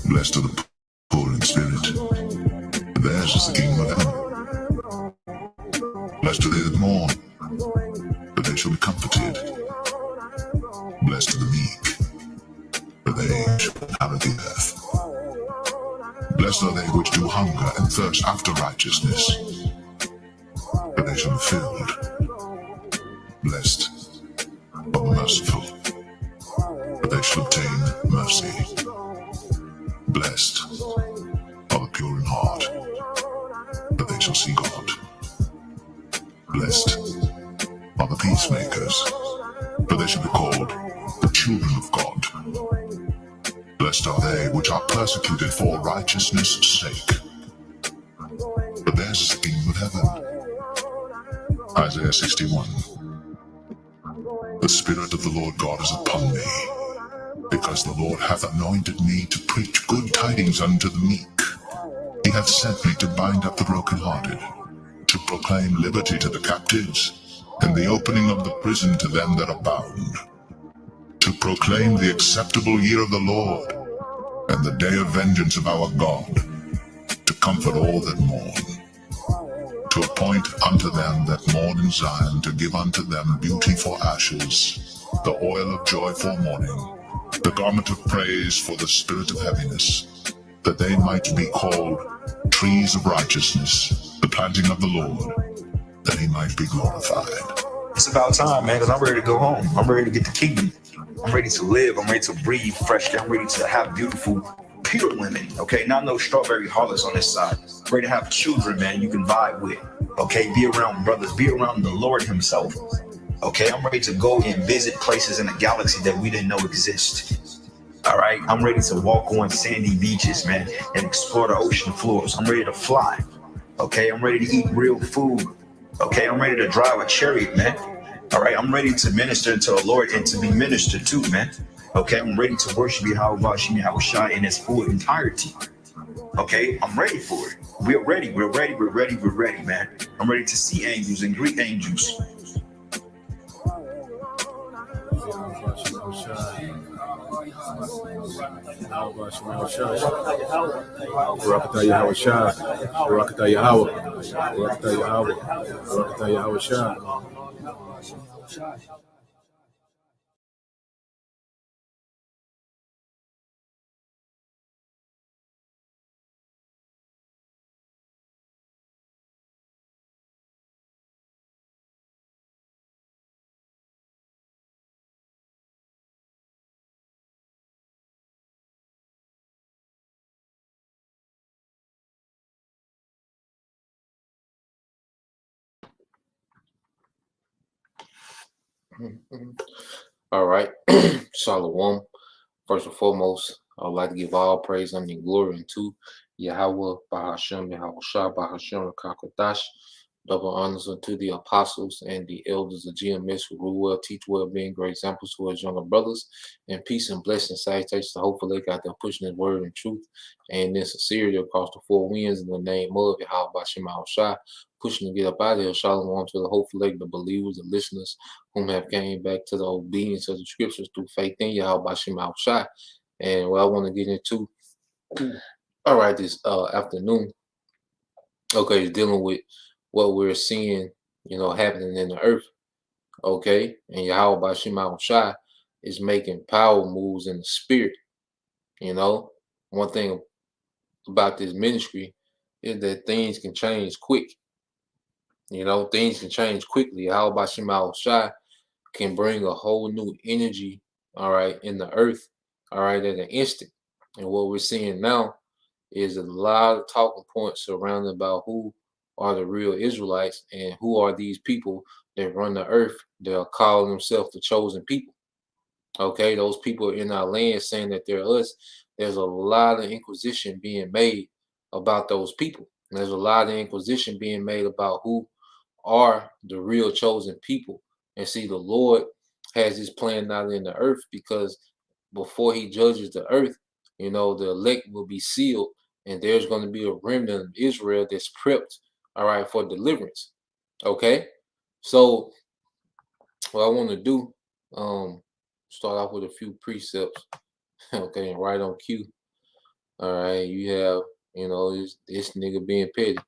Blessed are the poor in spirit, for theirs is the kingdom of heaven. Blessed are they that mourn, for they shall be comforted. Blessed are the meek, for they shall inherit the earth. Blessed are they which do hunger and thirst after righteousness, for they shall be filled. Blessed are the merciful, for they shall obtain mercy. Blessed are the pure in heart, for they shall see God. Blessed are the peacemakers, for they shall be called the children of God. Blessed are they which are persecuted for righteousness' sake, for theirs is the kingdom of heaven. Isaiah 61. The Spirit of the Lord God is upon me, because the Lord hath anointed me to preach good tidings unto the meek. He hath sent me to bind up the brokenhearted, to proclaim liberty to the captives, and the opening of the prison to them that are bound, to proclaim the acceptable year of the Lord, and the day of vengeance of our God, to comfort all that mourn, to appoint unto them that mourn in Zion, to give unto them beauty for ashes, the oil of joy for mourning, the garment of praise for the spirit of heaviness, that they might be called trees of righteousness, the planting of the Lord, that he might be glorified. It's about time, man, because I'm ready to go home. I'm ready to get the kingdom. I'm ready to live. I'm ready to breathe fresh air. I'm ready to have beautiful, pure women, okay? Not no strawberry harlots on this side. I'm ready to have children, man, you can vibe with, okay? Be around brothers. Be around the Lord himself, okay? I'm ready to go and visit places in the galaxy that we didn't know exist. All right, I'm ready to walk on sandy beaches, man, and explore the ocean floors. I'm ready to fly. Okay, I'm ready to eat real food. Okay, I'm ready to drive a chariot, man. All right, I'm ready to minister to the Lord and to be ministered to, man. Okay, I'm ready to worship Yahweh Shai in its full entirety. Okay, I'm ready for it. We're ready, we're ready, we're ready, we're ready, man. I'm ready to see angels and greet angels. Barakatah Yahweh Shai, Barakatah Yahweh, Barakatah Yahweh, Barakatah Yahweh Shai. All right. Shalom. First and foremost, I would like to give all praise and glory unto Yahweh, Bahashem, Yahweh Shah, Bahashem, Kakodash. Double honors unto the apostles and the elders of GMS who rule well, teach well, being great examples to his younger brothers. And peace and blessings, salutations to hopefully got them pushing his word and truth and in sincerity across the four winds in the name of Yahweh, Bahashem, Yahweh Shah. Pushing to get up out of here, shalom to the hopeful the believers, the listeners whom have came back to the obedience of the scriptures through faith in Yahweh Bashim Al Shai. And what I want to get into, all right, this afternoon, okay, is dealing with what we're seeing, happening in the earth, okay? And Yahweh Bashim Al Shai is making power moves in the spirit, One thing about this ministry is that things can change quick. Things can change quickly. Yahweh Bashim Al Shai can bring a whole new energy, all right, in the earth, all right, at an instant. And what we're seeing now is a lot of talking points surrounding about who are the real Israelites and who are these people that run the earth. They're calling themselves the chosen people. Okay, those people in our land saying that they're us. There's a lot of inquisition being made about those people. And there's a lot of inquisition being made about who are the real chosen people. And see, the Lord has his plan out in the earth because before he judges the earth, the elect will be sealed and there's going to be a remnant of Israel that's prepped, all right, for deliverance. Okay. So what I want to do, start off with a few precepts, okay, and right on cue. All right, you have, this nigga being petty.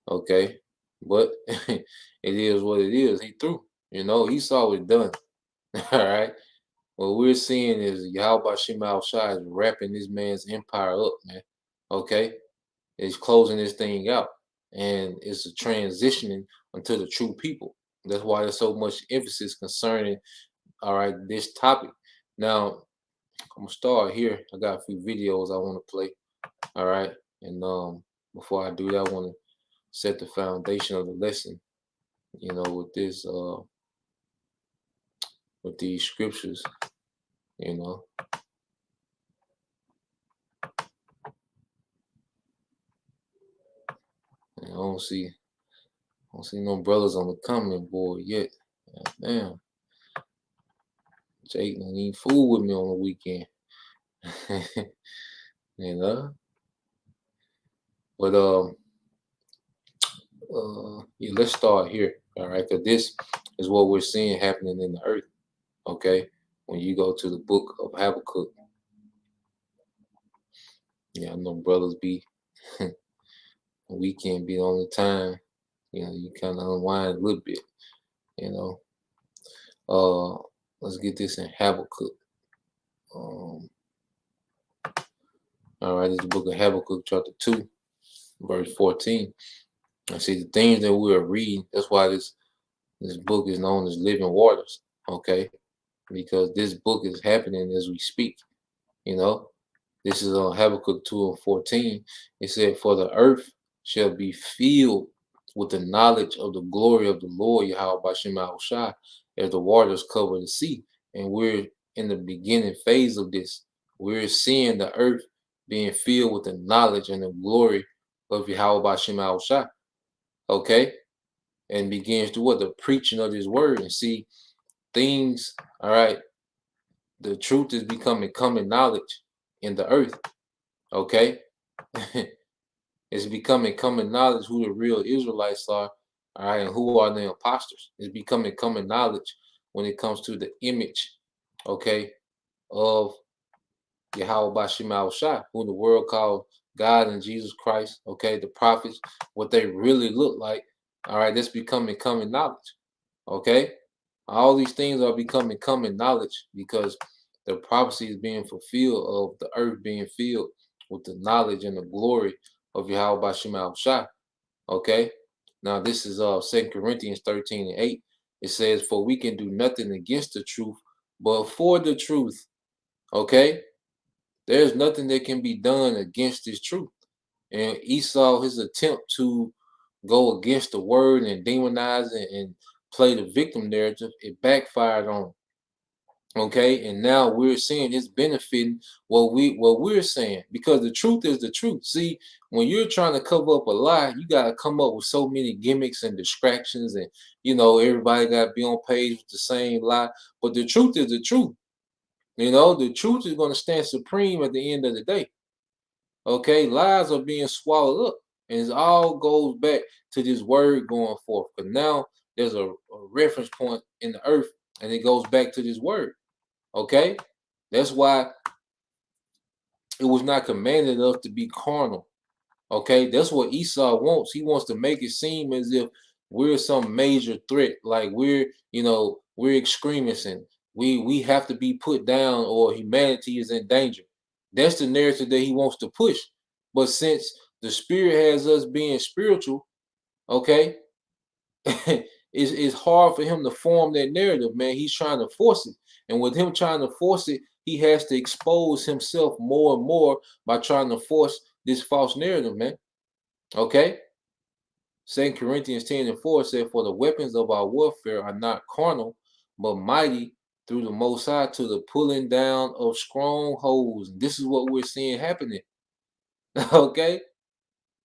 Okay, but it is what it is. He threw. He saw it done. All right. What we're seeing is Yahweh Shema Shai is wrapping this man's empire up, man. Okay, it's closing this thing out, and it's a transitioning unto the true people. That's why there's so much emphasis concerning, all right, this topic. Now, I'm gonna start here. I got a few videos I want to play. All right, and before I do that, I want to set the foundation of the lesson. With this, with these scriptures. And I don't see no brothers on the comment board yet. Damn. Jake don't even fool with me on the weekend. But yeah, let's start here. All right, because this is what we're seeing happening in the earth. Okay, when you go to the book of Habakkuk, yeah, I know brothers be weekend be the only time, you kind of unwind a little bit, let's get this in Habakkuk. All right, this is the book of Habakkuk, chapter 2, verse 14. I see the things that we are reading. That's why this book is known as Living Waters, okay? Because this book is happening as we speak, This is on Habakkuk 2 and 14. It said, "For the earth shall be filled with the knowledge of the glory of the Lord, Yahweh B'Shem Shai, as the waters cover the sea." And we're in the beginning phase of this. We're seeing the earth being filled with the knowledge and the glory of Yahweh B'Shem Shai. Okay? And begins to what? The preaching of his word. And see things, all right, the truth is becoming common knowledge in the earth. Okay? It's becoming common knowledge who the real Israelites are, all right, and who are the imposters. It's becoming common knowledge when it comes to the image, okay, of Yahweh B'Shem Shai, who the world calls God and Jesus Christ, okay, the prophets, what they really look like, all right, that's becoming common knowledge, okay? All these things are becoming common knowledge because the prophecy is being fulfilled of the earth being filled with the knowledge and the glory of Yahweh B'Shem Shai. Okay. Now this is 2 Corinthians 13 and 8. It says, "For we can do nothing against the truth, but for the truth." Okay. There's nothing that can be done against this truth. And Esau, his attempt to go against the word and demonize and play the victim narrative, it backfired on him. Okay, and now we're seeing it's benefiting what we're saying, because the truth is the truth. See, when you're trying to cover up a lie, you gotta come up with so many gimmicks and distractions, and everybody gotta be on page with the same lie. But the truth is the truth. The truth is gonna stand supreme at the end of the day. Okay, lies are being swallowed up, and it all goes back to this word going forth. But now there's a reference point in the earth, and it goes back to this word. Okay, that's why it was not commanded us to be carnal. Okay, that's what Esau wants. He wants to make it seem as if we're some major threat, like we're extremists, we have to be put down, or humanity is in danger. That's the narrative that he wants to push. But since the Spirit has us being spiritual, okay, it's hard for him to form that narrative, man. He's trying to force it. And with him trying to force it, he has to expose himself more and more by trying to force this false narrative, man. Okay? 2 Corinthians 10 and 4 said, "For the weapons of our warfare are not carnal, but mighty through the Most High to the pulling down of strongholds." This is what we're seeing happening. Okay?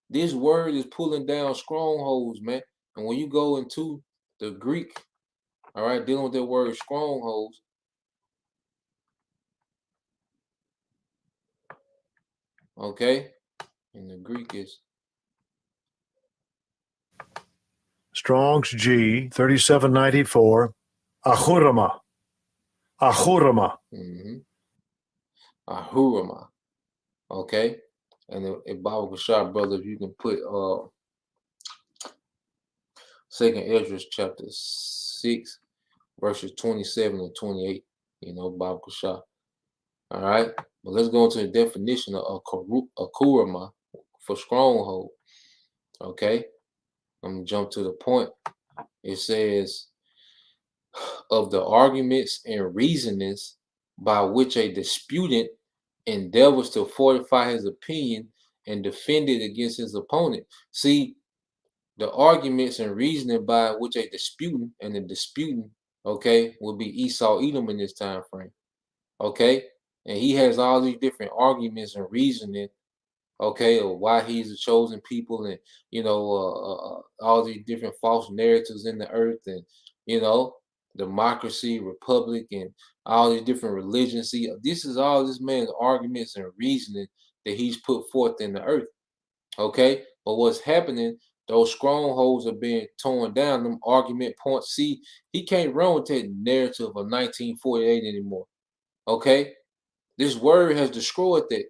This word is pulling down strongholds, man. And when you go into the Greek, all right, dealing with that word strongholds, okay, and the Greek is Strong's G 3794, Ahurama. Ahurama. Ahurama. Okay, And if Baba Kashab, brother, if you can put 2nd Ezra chapter 6, verses 27 and 28, Baba Kashab. All right, but let's go into the definition of akurama for stronghold. Okay, I'm gonna jump to the point. It says, of the arguments and reasonings by which a disputant endeavors to fortify his opinion and defend it against his opponent. See, the arguments and reasoning by which a disputant and the disputant, okay, will be Esau Edom in this time frame. Okay, and he has all these different arguments and reasoning, okay, of why he's the chosen people, and all these different false narratives in the earth, and democracy, republic, and all these different religions. See, this is all this man's arguments and reasoning that he's put forth in the earth. Okay, but what's happening? Those strongholds are being torn down. Them argument points. See, he can't run with that narrative of 1948 anymore. Okay, this word has destroyed that.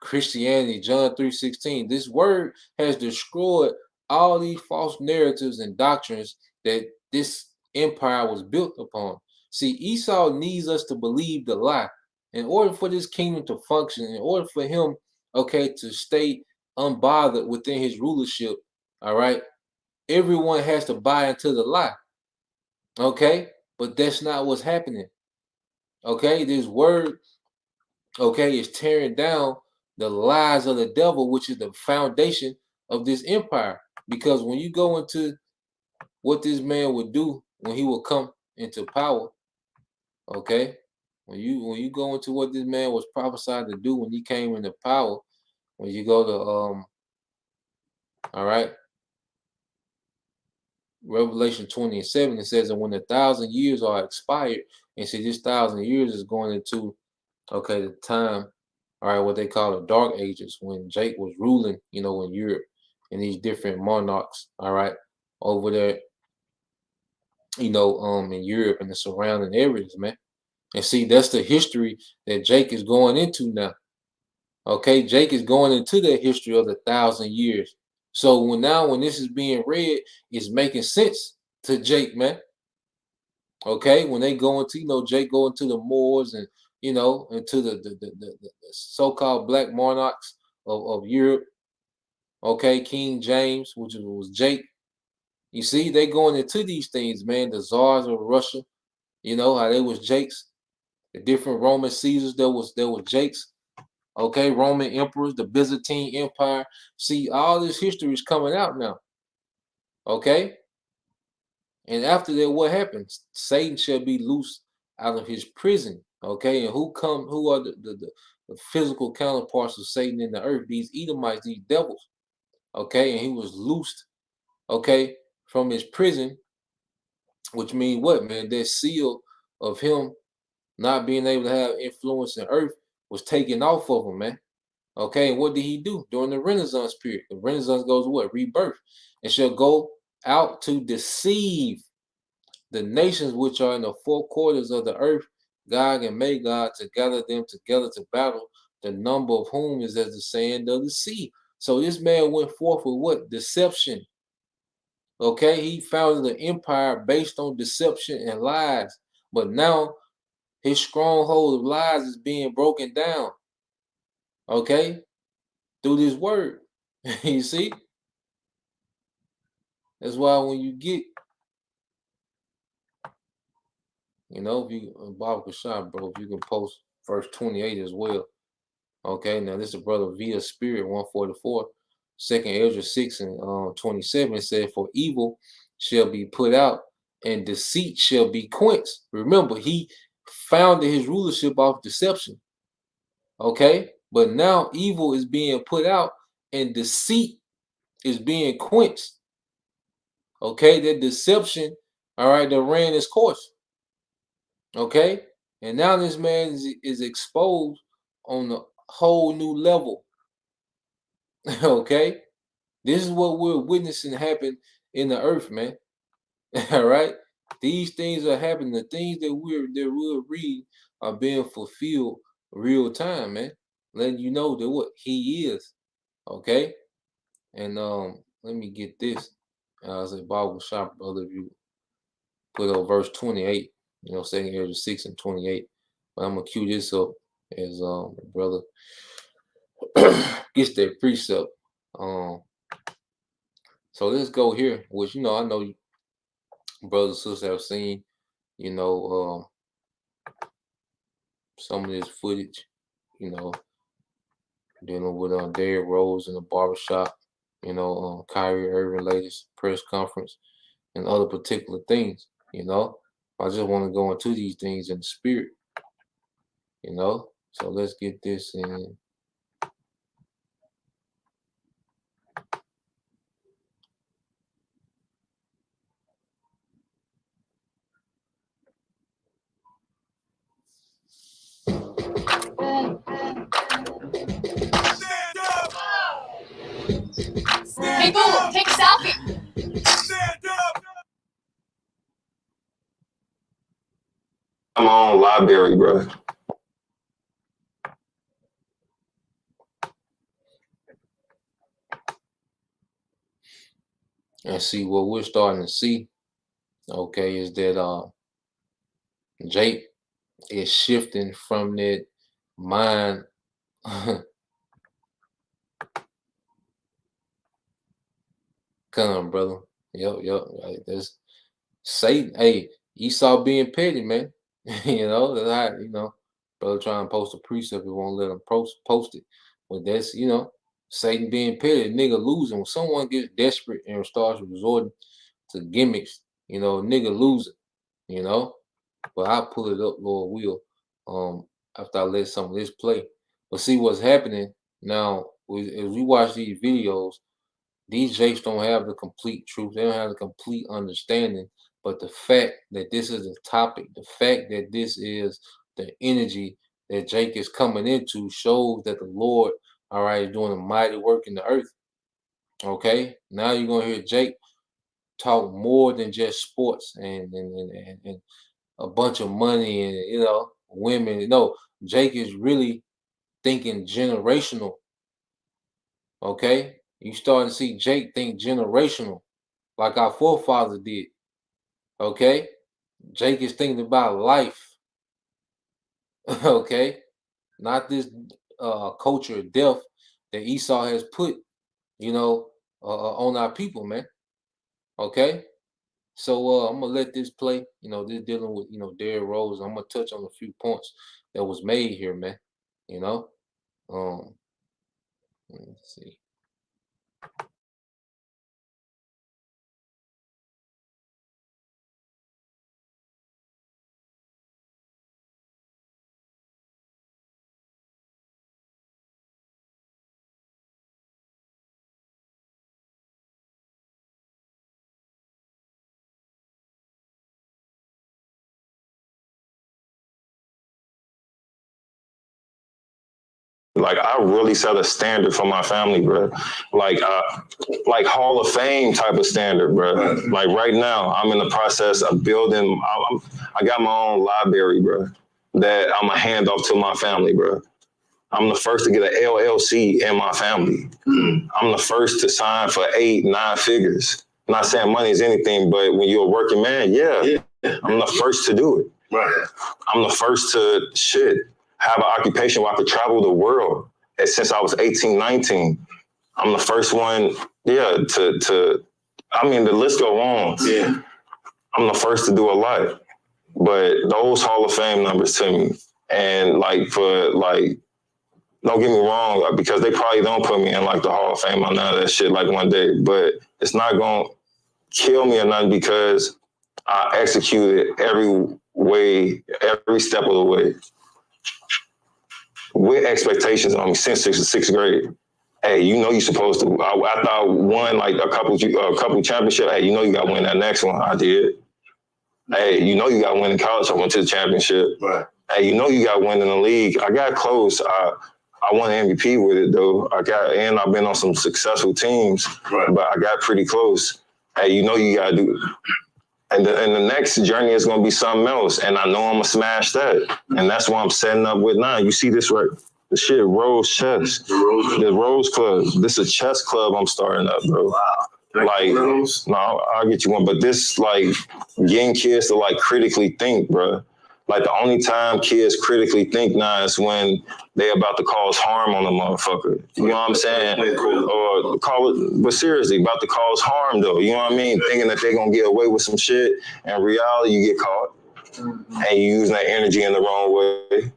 Christianity, John 3:16. This word has destroyed all these false narratives and doctrines that this empire was built upon. See, Esau needs us to believe the lie. In order for this kingdom to function, in order for him, okay, to stay unbothered within his rulership, all right, everyone has to buy into the lie. Okay, but that's not what's happening. Okay, this word, okay, is tearing down the lies of the devil, which is the foundation of this empire. Because when you go into what this man would do when he will come into power, okay, when you go into what this man was prophesied to do when he came into power, when you go to all right, Revelation 20:7, it says that when 1,000 years are expired, and see, this 1,000 years is going into, okay, the time, all right, what they call the Dark Ages, when Jake was ruling, in Europe, and these different monarchs, all right, over there, in Europe and the surrounding areas, man. And see, that's the history that Jake is going into now. Okay, Jake is going into the history of the 1,000 years. So when this is being read, it's making sense to Jake, man. Okay, when they go into, Jake go into the Moors and into the so-called black monarchs of Europe. Okay, King James, which was Jake. You see, they going into these things, man. The czars of Russia, how they was Jakes. The different Roman Caesars, there was Jakes. Okay, Roman emperors, the Byzantine Empire. See, all this history is coming out now. Okay, and after that, what happens? Satan shall be loosed out of his prison. Okay, and who are the physical counterparts of Satan in the earth? These Edomites, these devils. Okay, and he was loosed, okay, from his prison, which means what, man? That seal of him not being able to have influence in earth was taken off of him, man. Okay, and what did he do during the Renaissance period? The Renaissance goes what? Rebirth. And shall go out to deceive the nations which are in the four quarters of the earth, Gog and Magog, to gather them together to battle, the number of whom is as the sand of the sea. So this man went forth with what? Deception. Okay, he founded an empire based on deception and lies. But now his stronghold of lies is being broken down. Okay, through this word. You see? That's why when you get, if you, Bob Kashab, bro, if you can post verse 28 as well. Okay, now this is brother via spirit 144. 2nd Ezra 6 and 27, it said, for evil shall be put out and deceit shall be quenched. Remember, he founded his rulership off deception. Okay, but now evil is being put out and deceit is being quenched. Okay, that deception, all right, that ran its course. Okay, and now this man is exposed on a whole new level. Okay, this is what we're witnessing happen in the earth, man. All right, these things are happening. The things that we're reading are being fulfilled real time, man. Letting you know that what he is. Okay, and let me get this. I said, Bible shop, brother. If you put up verse 28, 2nd Ezra 6 and 28. But I'm gonna cue this up as brother gets that precept. So let's go here, which I know you brothers and sisters have seen, some of this footage, dealing with Derrick Rose in the barbershop, Kyrie Irving latest press conference, and other particular things. I just want to go into these things in the spirit. So let's get this in. Hey, Google, take a selfie. I'm on library, bro. And see what we're starting to see, okay, is that Jake is shifting from that mind. Come, brother. Yep. Right. That's Satan. Hey, Esau being petty, man. That's how, brother trying to post a precept, he won't let him post it. But that's, Satan being petty, nigga losing. When someone gets desperate and starts resorting to gimmicks, nigga losing, But I'll pull it up, Lord will, after I let some of this play. But see what's happening now, as we watch these videos, these jakes don't have the complete truth. They don't have the complete understanding. But the fact that this is a topic, the fact that this is the energy that Jake is coming into shows that the Lord, all right, is doing a mighty work in the earth. Okay? Now you're going to hear Jake talk more than just sports and a bunch of money and, women. No, Jake is really thinking generational. Okay? You starting to see Jake think generational, like our forefathers did. Okay? Jake is thinking about life. Okay? Not this culture of death that Esau has put, on our people, man. Okay? So I'm gonna let this play. This dealing with Derrick Rose. I'm gonna touch on a few points that was made here, man. Let's see. Like, I really set a standard for my family, bro. Like Hall of Fame type of standard, bro. Like right now, I'm in the process of building. I got my own library, bro, that I'm gonna hand off to my family, bro. I'm the first to get an LLC in my family. I'm the first to sign for 8-9 figures. I'm not saying money is anything, but when you're a working man, yeah. I'm the first to do it. Right. I'm the first to have an occupation where I could travel the world. And since I was 18, 19, I'm the first one, the list go on. Yeah. I'm the first to do a lot. But those Hall of Fame numbers to me, and don't get me wrong, because they probably don't put me in the Hall of Fame or none of that shit one day, but it's not going to kill me or nothing because I executed every step of the way with expectations on me since sixth grade. Hey, you're supposed to. After I won a couple championships, hey, you got to win that next one. I did. Hey, you got to win in college. I went to the championship. Right. Hey, you got to win in the league. I got close. I won MVP with it though. And I've been on some successful teams, right, but I got pretty close. Hey, you got to do it. And the next journey is going to be something else. And I know I'm going to smash that. And that's what I'm setting up with now. You see this right The shit, Rose Chess. The Rose Club. This is a chess club I'm starting up, bro. Like, no, I'll get you one. But this, like, getting kids to, like, critically think, bro. Like, the only time kids critically think now is when they about to cause harm on a motherfucker. You know what I'm saying? Or call it, but seriously, about to cause harm, though. You know what I mean? Thinking that they're going to get away with some shit. In reality, you get caught. And you using that energy in the wrong way.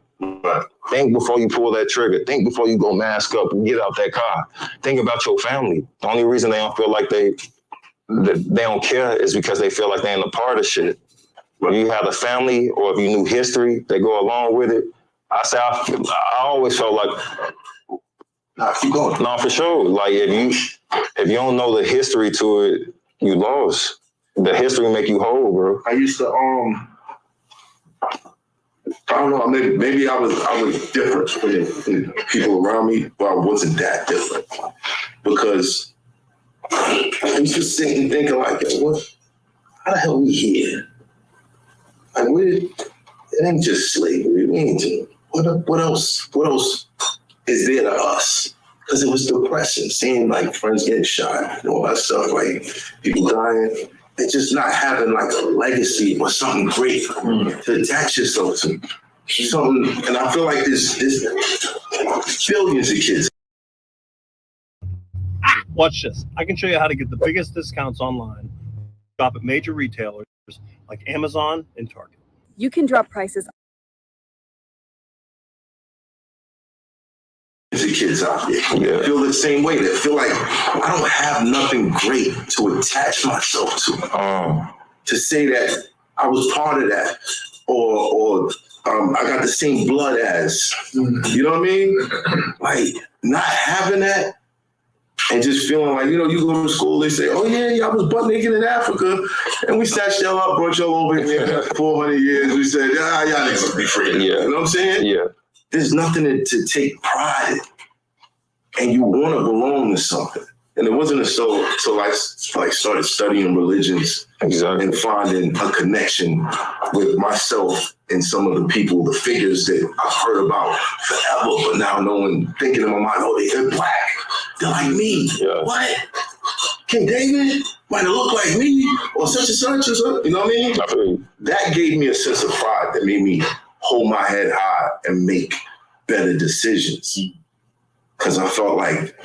Think before you pull that trigger. Think before you go mask up and get out that car. Think about your family. The only reason they don't feel like they don't care is because they feel like they're in a part of shit. When you have a family or if you knew history, they go along with it. I always felt like, keep going. No, for sure. Like if you don't know the history to it, you lost. The history make you whole, bro. I used to I don't know, maybe I was different than people around me, but I wasn't that different. Because I used to sit and think like, how the hell we here? Like it ain't just slavery. We ain't just, what else is there to us? Because it was depressing, seeing like friends getting shot and all that stuff, like people dying. And just not having like a legacy or something great to attach yourself to. Something, and I feel like there's billions of kids. Watch this. I can show you how to get the biggest discounts online. Shop at major retailers like Amazon and Target. You can drop prices. The kids out there feel the same way. They feel like I don't have nothing great to attach myself to. To say that I was part of that, or I got the same blood as. You know what I mean? Like not having that and just feeling like, you go to school, they say, oh yeah, I was butt naked in Africa, and we snatched y'all up, brought y'all over here for 400 years. We said, y'all niggas be free. Yeah. You know what I'm saying? Yeah. There's nothing to take pride in. And you want to belong to something. And it wasn't until I started studying religions and finding a connection with myself and some of the people, the figures that I've heard about forever, but now thinking in my mind, oh, they're black. They're like me. Yeah. What? King David might have looked like me or such and such or something. You know what I mean? That gave me a sense of pride that made me hold my head high and make better decisions. Because I felt like,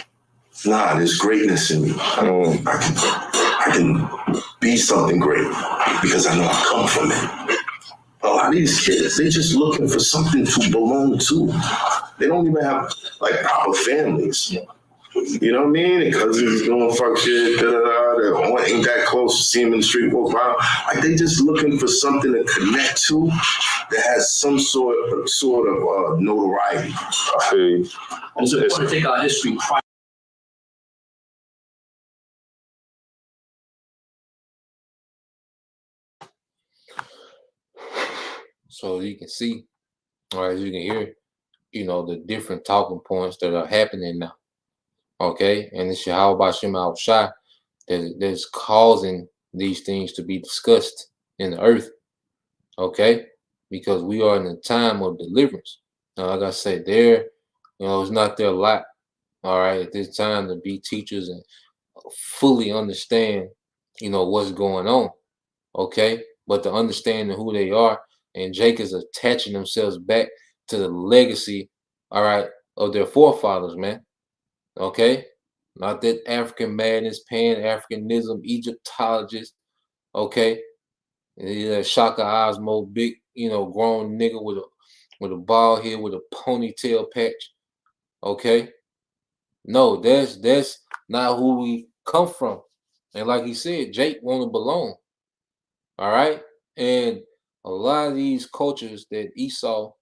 there's greatness in me. I can be something great because I know I come from it. A lot of these kids, they're just looking for something to belong to. They don't even have like proper families. You know what I mean? And cousins doing fuck shit, they ain't that close to see them in the street walk around. Like they just looking for something to connect to that has some sort of notoriety. I feel you. And so to take our history. So you can see, or as you can hear, the different talking points that are happening now. Okay, and it's Yahweh Shem Al Shai that's causing these things to be discussed in the earth. Okay, because we are in a time of deliverance. Now, like I said, it's not their lot. All right, at this time to be teachers and fully understand, what's going on. Okay, but to understand who they are, and Jake is attaching themselves back to the legacy, all right, of their forefathers, man. Okay, not that African madness, Pan-Africanism, Egyptologist. Okay, Shaka Osmo, big, grown nigga with a bald head with a ponytail patch. Okay, no, that's not who we come from. And like he said, Jake want to belong. All right, and a lot of these cultures that Esau,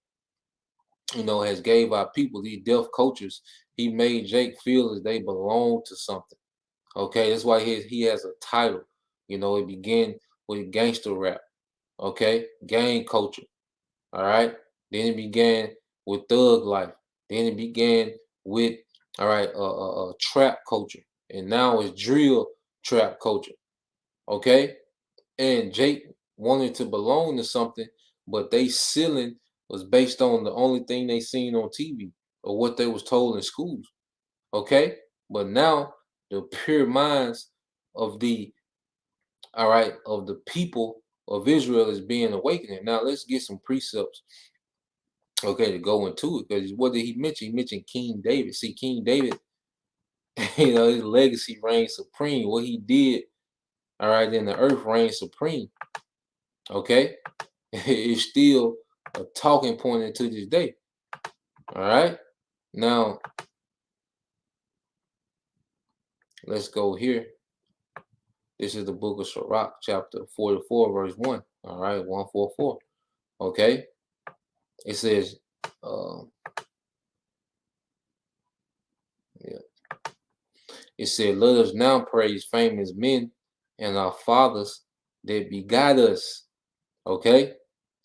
has gave our people, these deaf cultures, he made Jake feel as they belong to something. Okay, that's why he has a title. It began with gangster rap. Okay, gang culture. All right, then it began with thug life. Then it began with trap culture, and now it's drill trap culture. Okay, and Jake wanted to belong to something, but they ceiling was based on the only thing they seen on TV. of what they was told in schools. Okay, but now the pure minds of the of the people of Israel is being awakened. Now let's get some precepts, okay, to go into it. Because what did he mention? He mentioned King David. See, King David, you know, his legacy reigns supreme. What he did, all right, in the earth reigns supreme. Okay, it's still a talking point into this day. All right, now let's go here. This is the book of Sirach, chapter 44, verse 1. All right, 144. Okay, it says, it said, let us now praise famous men and our fathers that begot us. Okay,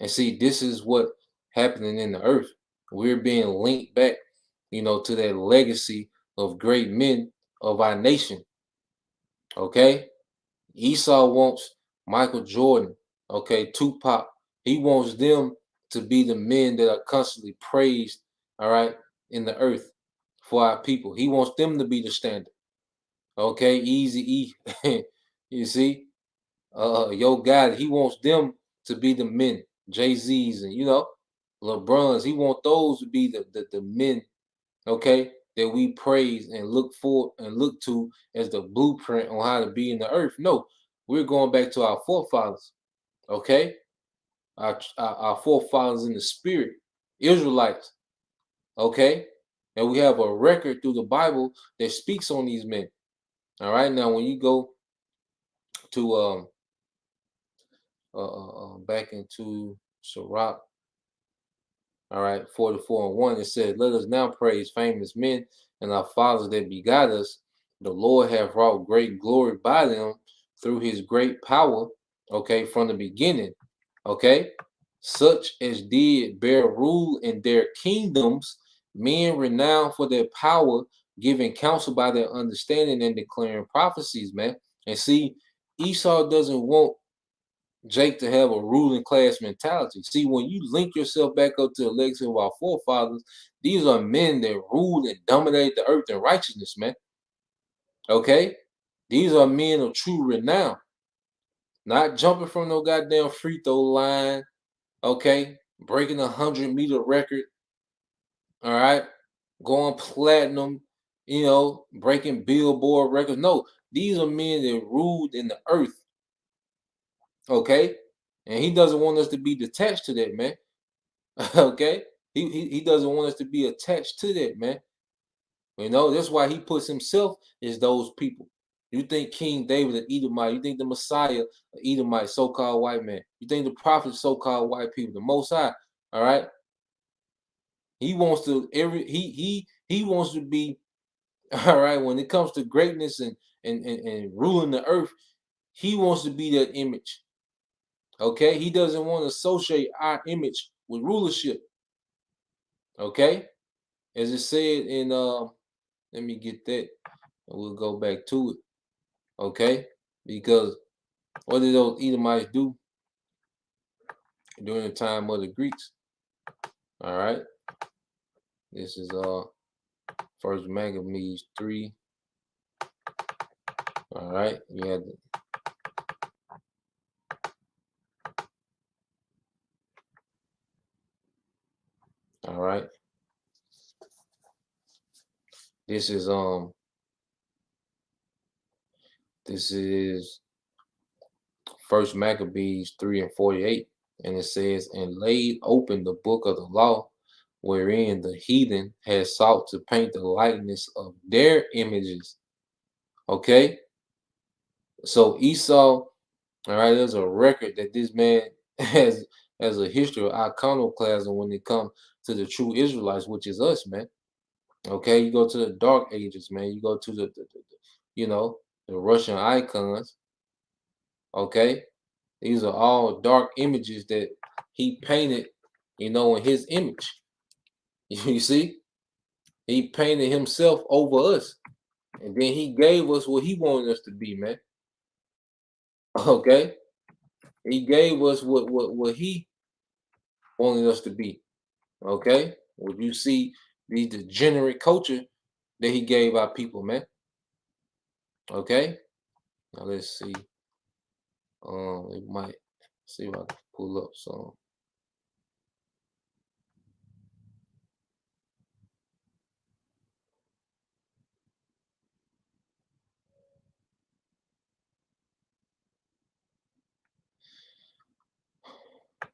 and see, this is what happening in the earth. We're being linked back, you know, to that legacy of great men of our nation. Okay, Esau wants Michael Jordan, okay, Tupac. He wants them to be the men that are constantly praised, all right, in the earth for our people. He wants them to be the standard. Okay, Easy E. You see, Yo God, he wants them to be the men, Jay-Z's and, you know, LeBron's. He wants those to be the men, okay, that we praise and look for and look to as the blueprint on how to be in the earth. No, we're going back to our forefathers, okay, our forefathers in the spirit, Israelites, okay, and we have a record through the Bible that speaks on these men. All right, now when you go to back into Sirach, all right, 44 and 1, it says, let us now praise famous men and our fathers that begot us. The Lord hath wrought great glory by them through his great power, okay, from the beginning, okay, such as did bear rule in their kingdoms, men renowned for their power, giving counsel by their understanding and declaring prophecies, man. And see, Esau doesn't want Jake to have a ruling class mentality. See, when you link yourself back up to the legacy of our forefathers, these are men that ruled and dominated the earth in righteousness, man. Okay? These are men of true renown. Not jumping from no goddamn free throw line, okay? Breaking a 100-meter record, all right? Going platinum, you know, breaking Billboard records. No, these are men that ruled in the earth, okay? And he doesn't want us to be detached to that, man. Okay? He doesn't want us to be attached to that, man. You know, that's why he puts himself as those people. You think King David an Edomite, you think the Messiah an Edomite, so-called white man. You think the prophet, so-called white people, the Most High, all right? He wants to he wants to be, all right, when it comes to greatness and ruling the earth, he wants to be that image. Okay, he doesn't want to associate our image with rulership. Okay, as it said in let me get that, and we'll go back to it. Okay, because what did those Edomites do during the time of the Greeks? All right, this is First Maccabees 3. All right, you had the all right. This is First Maccabees 3 and 48, and it says, and laid open the book of the law, wherein the heathen had sought to paint the likeness of their images. Okay, so Esau, all right, there's a record that this man has a history of iconoclasm when it comes to the true Israelites, which is us, man. Okay, you go to the Dark Ages, man. You go to the you know, the Russian icons. Okay, these are all dark images that he painted, you know, in his image. You see, he painted himself over us, and then he gave us what he wanted us to be, man. Okay, he gave us what he wanted us to be. Okay, what you see the degenerate culture that he gave our people, man. Okay, now let's see. It might see if I can pull up some.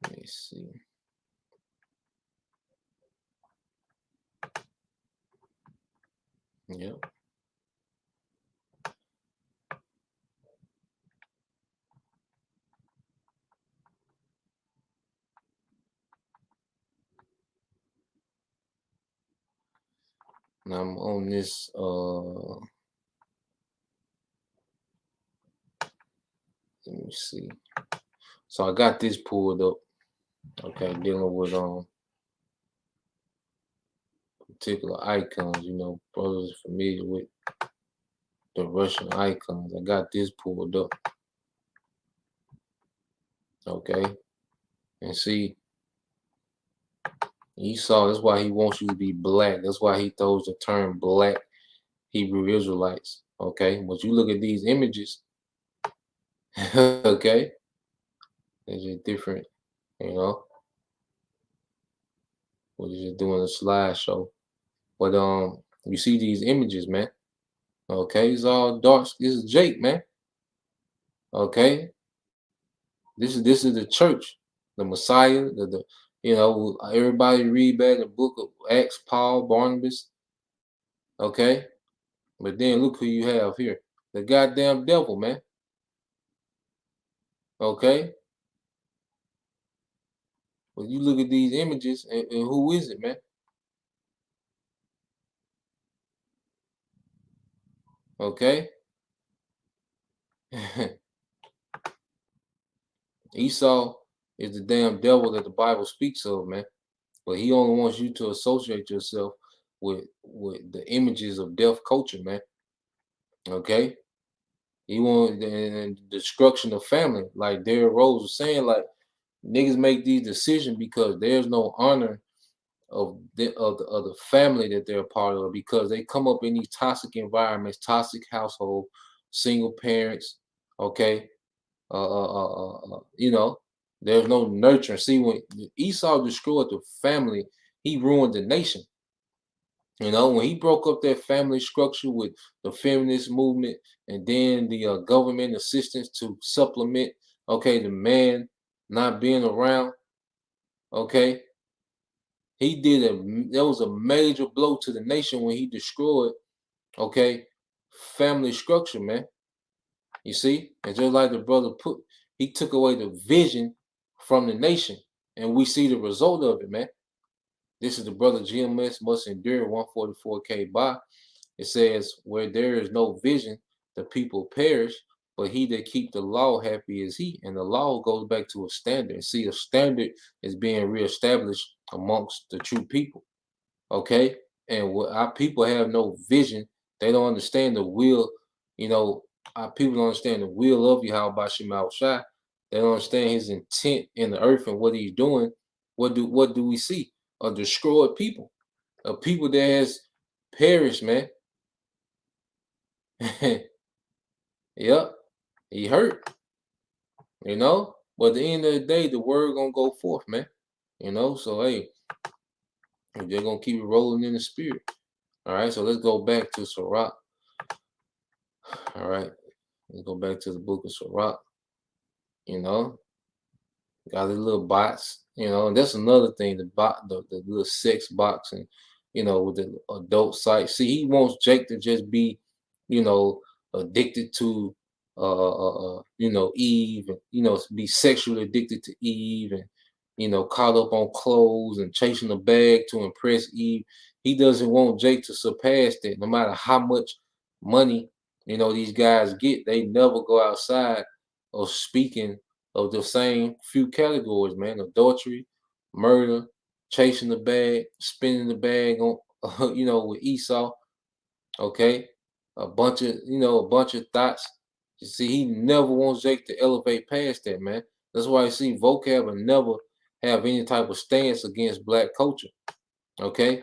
Let me see. Yep. Now I'm on this let me see. So I got this pulled up. Okay, dealing with particular icons, you know, brothers familiar with the Russian icons. I got this pulled up. Okay. And see, Esau, that's why he wants you to be black. That's why he throws the term black Hebrew Israelites. Okay. But you look at these images, okay, they're just different, you know. We're just doing a slideshow. But you see these images, man. Okay, it's all dark. This is Jake, man. Okay. This is the church, the Messiah, the you know, everybody read back the book of Acts, Paul, Barnabas. Okay. But then look who you have here. The goddamn devil, man. Okay. Well, you look at these images and who is it, man? Okay. Esau is the damn devil that the Bible speaks of, man. But he only wants you to associate yourself with the images of deaf culture, man. Okay. He wants the destruction of family, like Derrick Rose was saying. Like niggas make these decisions because there's no honor of the family that they're a part of, because they come up in these toxic environments, toxic household, single parents. Okay, you know, there's no nurture. See, when Esau destroyed the family, he ruined the nation. You know, when he broke up that family structure with the feminist movement and then the government assistance to supplement, okay, the man not being around, okay, that was a major blow to the nation when he destroyed, okay, family structure, man. You see, and just like the brother put, he took away the vision from the nation, and we see the result of it, man. This is the brother GMS must endure 144K by. It says, where there is no vision, the people perish, but he that keep the law, happy is he. And the law goes back to a standard. See, a standard is being reestablished amongst the true people. Okay? And what our people have no vision. They don't understand the will, you know, our people don't understand the will of Yahweh Shema Shai. They don't understand his intent in the earth and what he's doing. What do we see? A destroyed people, a people that has perished, man. Yep, he hurt, you know. But at the end of the day, the word gonna go forth, man. You know, so hey, they're gonna keep it rolling in the spirit. All right, so let's go back to Sirach. All right, let's go back to the book of Sirach. You know, got the little bots, you know, and that's another thing, the little sex box, and you know, with the adult site. See, he wants Jake to just be, you know, addicted to you know, Eve, and you know, be sexually addicted to Eve, and you know, caught up on clothes and chasing a bag to impress Eve. He doesn't want Jake to surpass that. No matter how much money, you know, these guys get, they never go outside of speaking of the same few categories, man. Adultery, murder, chasing the bag, spinning the bag on you know, with Esau. Okay, a bunch of thoughts. You see, he never wants Jake to elevate past that, man. That's why you see Vocab will never have any type of stance against black culture. Okay,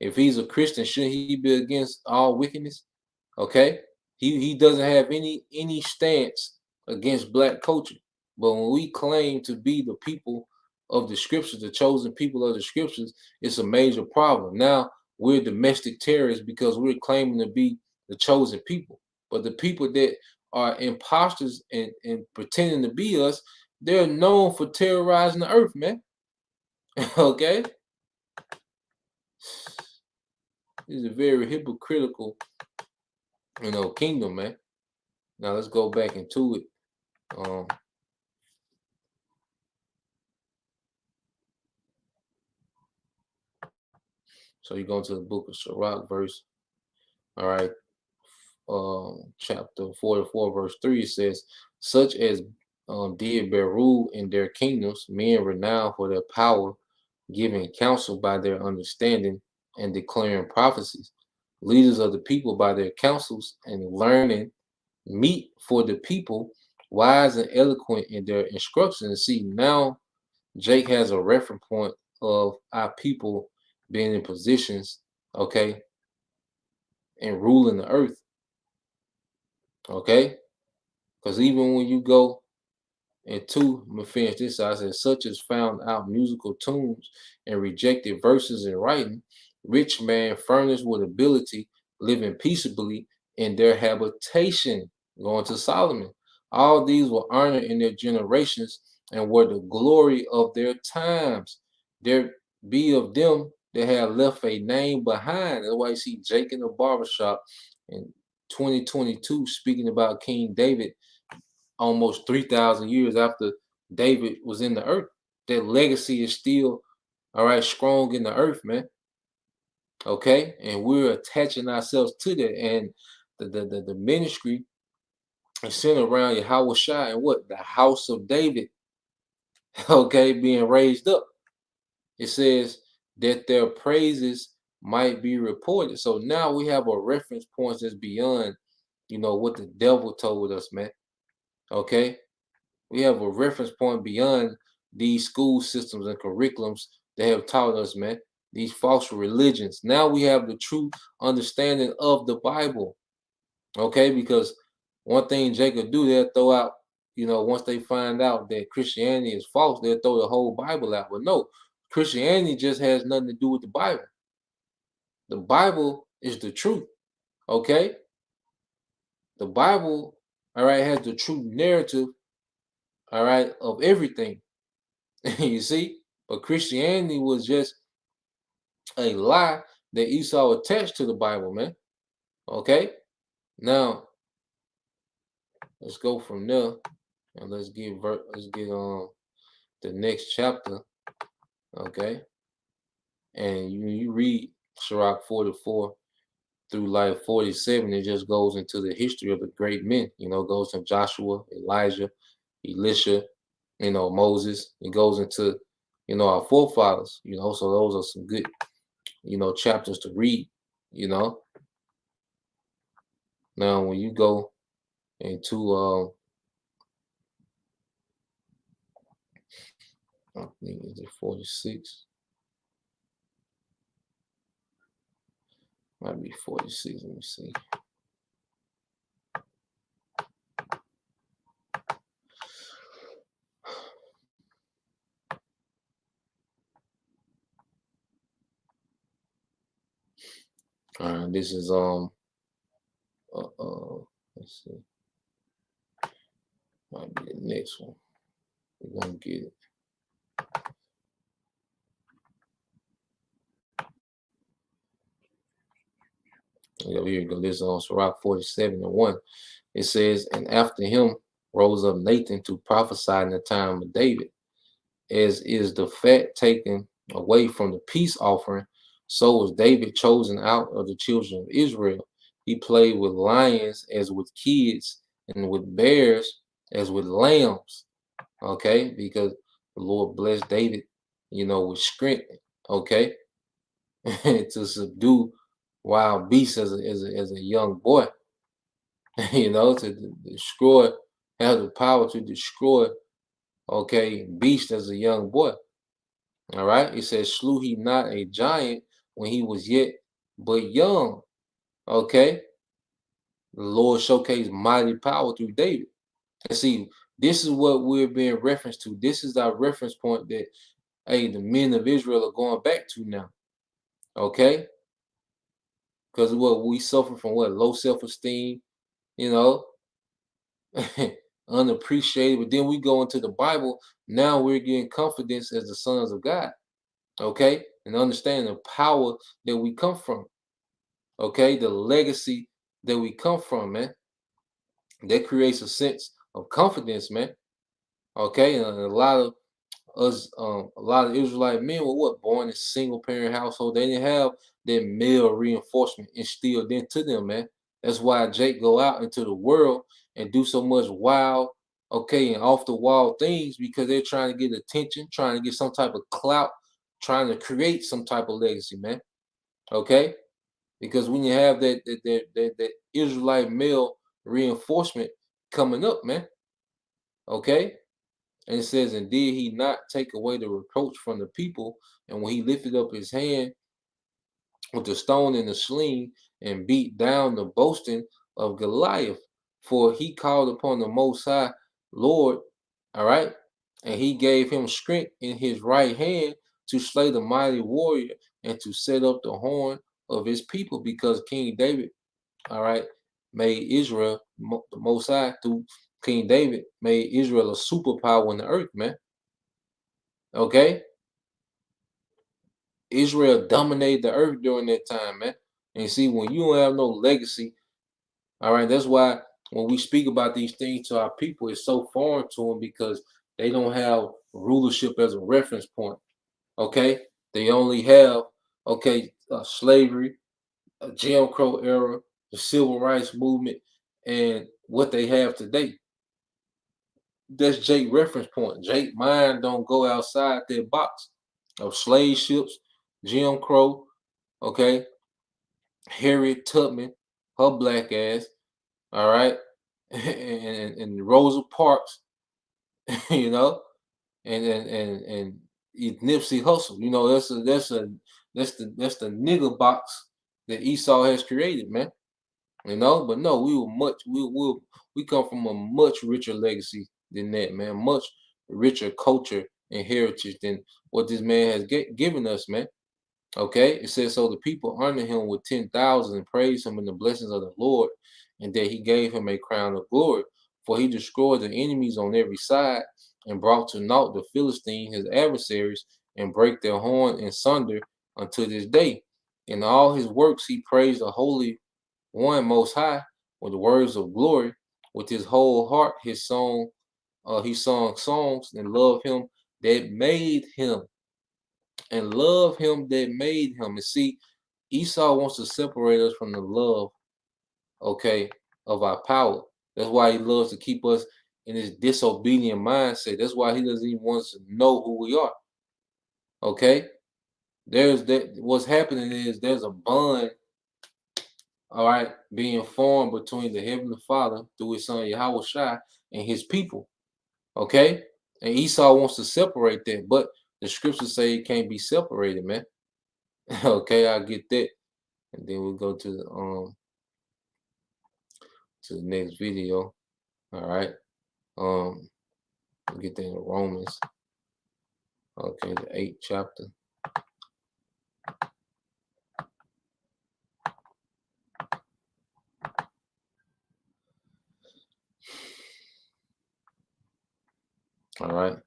If he's a Christian, shouldn't he be against all wickedness? Okay, he doesn't have any stance against black culture. But when we claim to be the people of the scriptures, the chosen people of the scriptures, it's a major problem. Now we're domestic terrorists because we're claiming to be the chosen people. But the people that are imposters and pretending to be us, they're known for terrorizing the earth, man. Okay? This is a very hypocritical, kingdom, man. Now let's go back into it. So you go to the book of Sirach, verse, all right, chapter 44, verse 3, it says, such as did bear rule in their kingdoms, men renowned for their power, giving counsel by their understanding and declaring prophecies, leaders of the people by their counsels and learning, meet for the people, wise and eloquent in their instructions. See, now Jake has a reference point of our people being in positions, okay, and ruling the earth, okay? Because even when you go into, I'm gonna finish this, I said, such as found out musical tunes and rejected verses in writing, rich man furnished with ability, living peaceably in their habitation, going to Solomon. All these were honored in their generations and were the glory of their times. There be of them that have left a name behind. That's why you see Jake in the barbershop in 2022 speaking about King David almost 3,000 years after David was in the earth. That legacy is still, all right, strong in the earth, man. Okay, and we're attaching ourselves to that, and the ministry is centered around Yahweh Shai and what? The house of David, okay, being raised up. It says that their praises might be reported. So now we have a reference point that's beyond, what the devil told us, man. Okay, we have a reference point beyond these school systems and curriculums that have taught us, man, these false religions. Now we have the true understanding of the Bible. Okay, because one thing Jacob do, they'll throw out, once they find out that Christianity is false, they'll throw the whole Bible out. But no, Christianity just has nothing to do with the Bible. The Bible is the truth. Okay, the Bible, all right, has the true narrative, all right, of everything. You see, but Christianity was just a lie that Esau attached to the Bible, man. Okay, now let's go from there and let's get the next chapter. Okay, and you read Sirach 44 through like 47, it just goes into the history of the great men. Goes from Joshua, Elijah, Elisha, Moses. It goes into, our forefathers, so those are some good, chapters to read, Now, when you go into, I think it's 46. Might be 46, let me see. This is let's see. Might be the next one. We're gonna get it. Here you go. This is on Sirach 47:1. It says, and after him rose up Nathan to prophesy in the time of David, as is the fat taken away from the peace offering, so was David chosen out of the children of Israel. He played with lions as with kids, and with bears as with lambs. Okay, because the Lord blessed David, with strength. Okay, to subdue wild beasts as a young boy. To destroy, have the power to destroy, okay, beast as a young boy. All right, it says, slew he not a giant when he was yet but young. Okay, the Lord showcased mighty power through David. And see, this is what we're being referenced to. This is our reference point that, hey, the men of Israel are going back to now. Okay, because what we suffer from, what, low self-esteem, you know, unappreciated. But then we go into the Bible. Now we're getting confidence as the sons of God. Okay, and understand the power that we come from. Okay, the legacy that we come from, man. That creates a sense of confidence, man. Okay, and a lot of us, a lot of Israelite men were what, born in single parent household. They didn't have that male reinforcement instilled into them, man. That's why Jake go out into the world and do so much wild, okay, and off the wall things, because they're trying to get attention, trying to get some type of clout, trying to create some type of legacy, man. Okay, because when you have that Israelite male reinforcement coming up, man. Okay. And it says, and did he not take away the reproach from the people? And when he lifted up his hand with the stone and the sling and beat down the boasting of Goliath, for he called upon the Most High Lord, all right, and he gave him strength in his right hand to slay the mighty warrior and to set up the horn of his people, because King David, all right, made Israel, the Most High, through King David, made Israel a superpower in the earth, man. Okay? Israel dominated the earth during that time, man. And you see, when you don't have no legacy, all right, that's why when we speak about these things to our people, it's so foreign to them, because they don't have rulership as a reference point. Okay? They only have, okay, slavery, Jim Crow era, the civil rights movement, and what they have today. That's Jake reference point. Jake mind don't go outside that box of slave ships, Jim Crow, okay, Harriet Tubman, her black ass, all right, and Rosa Parks, you know, and Nipsey Hussle, you know, that's the nigger box that Esau has created, man. You know, but no, we come from a much richer legacy than that, man. Much richer culture and heritage than what this man has given us, man. Okay, it says, so the people honor him with 10,000 and praise him in the blessings of the Lord, and that he gave him a crown of glory, for he destroyed the enemies on every side and brought to naught the Philistines, his adversaries, and break their horn in sunder unto this day. In all his works he praised the Holy One Most High with the words of glory. With his whole heart he sung songs, and loved him that made him. And love him that made him. And see, Esau wants to separate us from the love, okay, of our power. That's why he loves to keep us in this disobedient mindset. That's why he doesn't even want us to know who we are. Okay? What's happening is there's a bond, all right, being formed between the Heavenly Father through his son Yahweh Shai and his people. Okay? And Esau wants to separate that, but the scriptures say it can't be separated, man. Okay, I get that. And then we'll go to the next video. All right. We'll get that in Romans. Okay, the 8th chapter. All right.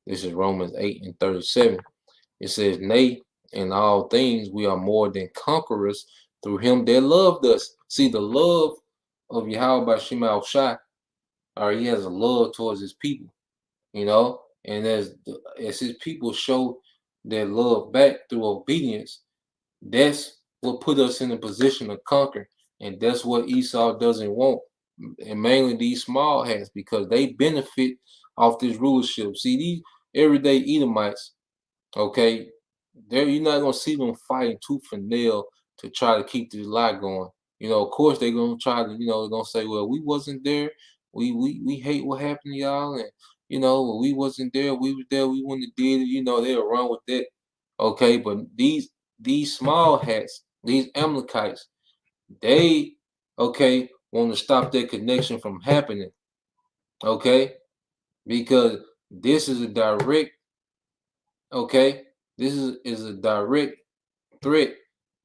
This is Romans 8:37. It says, nay, in all things we are more than conquerors through him that loved us. See, the love of Yahweh by Shema Shai, or he has a love towards his people, you know, and as his people show their love back through obedience, that's what put us in a position to conquer. And that's what Esau doesn't want, and mainly these small hats, because they benefit off this rulership. See, these everyday Edomites, okay, you're not gonna see them fighting tooth and nail to try to keep this lie going. You know, of course they're gonna try to, you know, they're gonna say, well, we wasn't there. We hate what happened to y'all, and you know, we wasn't there. We was there. We wouldn't have did it. You know, they'll run with that. Okay, but these these small hats, these Amalekites, they okay want to stop that connection from happening. Okay, because this is a direct, okay, this is a direct threat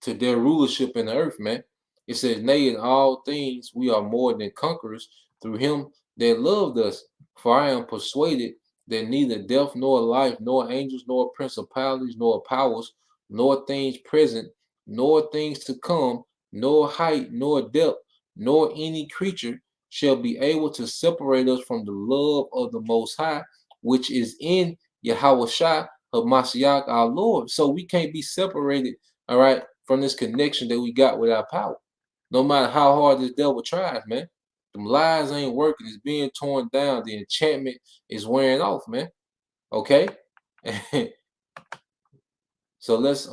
to their rulership in the earth, man. It says, nay, in all things we are more than conquerors through him that loved us. For I am persuaded that neither death nor life, nor angels, nor principalities, nor powers, nor things present, nor things to come, nor height, nor depth, nor any creature shall be able to separate us from the love of the Most High, which is in Yahweh Shai of Mashiach our Lord. So we can't be separated, all right, from this connection that we got with our power. No matter how hard this devil tries, man. Them lies ain't working. It's being torn down. The enchantment is wearing off, man. Okay? So let's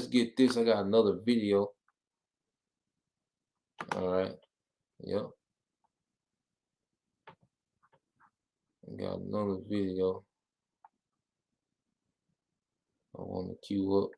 get this. I got another video. All right. Yep. I got another video. I want to queue up.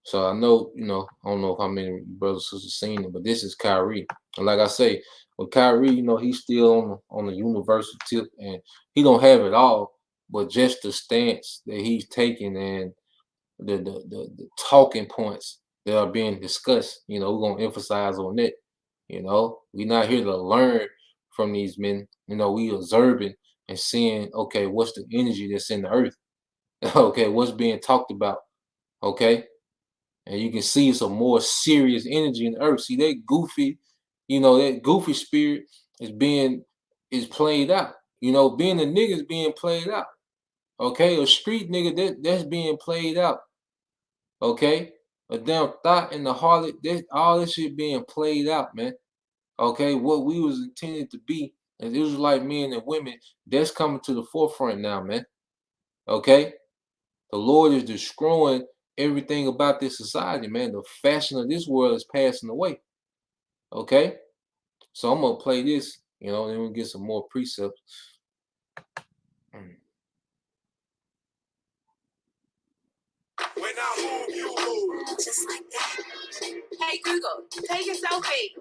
So I know, I don't know how many brothers and sisters seen it, but this is Kyrie. And like I say, with Kyrie, he's still on the universal tip, and he don't have it all, but just the stance that he's taking and the talking points that are being discussed, we're gonna emphasize on that. We're not here to learn from these men. We observing and seeing, okay, what's the energy that's in the earth? Okay, what's being talked about? Okay. And you can see it's a more serious energy in the earth. See, that goofy spirit is played out. Being a nigga is being played out. Okay, a street nigga that's being played out. Okay, a damn thought in the harlot, all this shit being played out, man. Okay, what we was intended to be as Israelite men and women, that's coming to the forefront now, man. Okay, the Lord is destroying everything about this society, man. The fashion of this world is passing away. Okay, so I'm gonna play this, then we'll get some more precepts. When I move, you move. Just like that. Hey Google, take a selfie.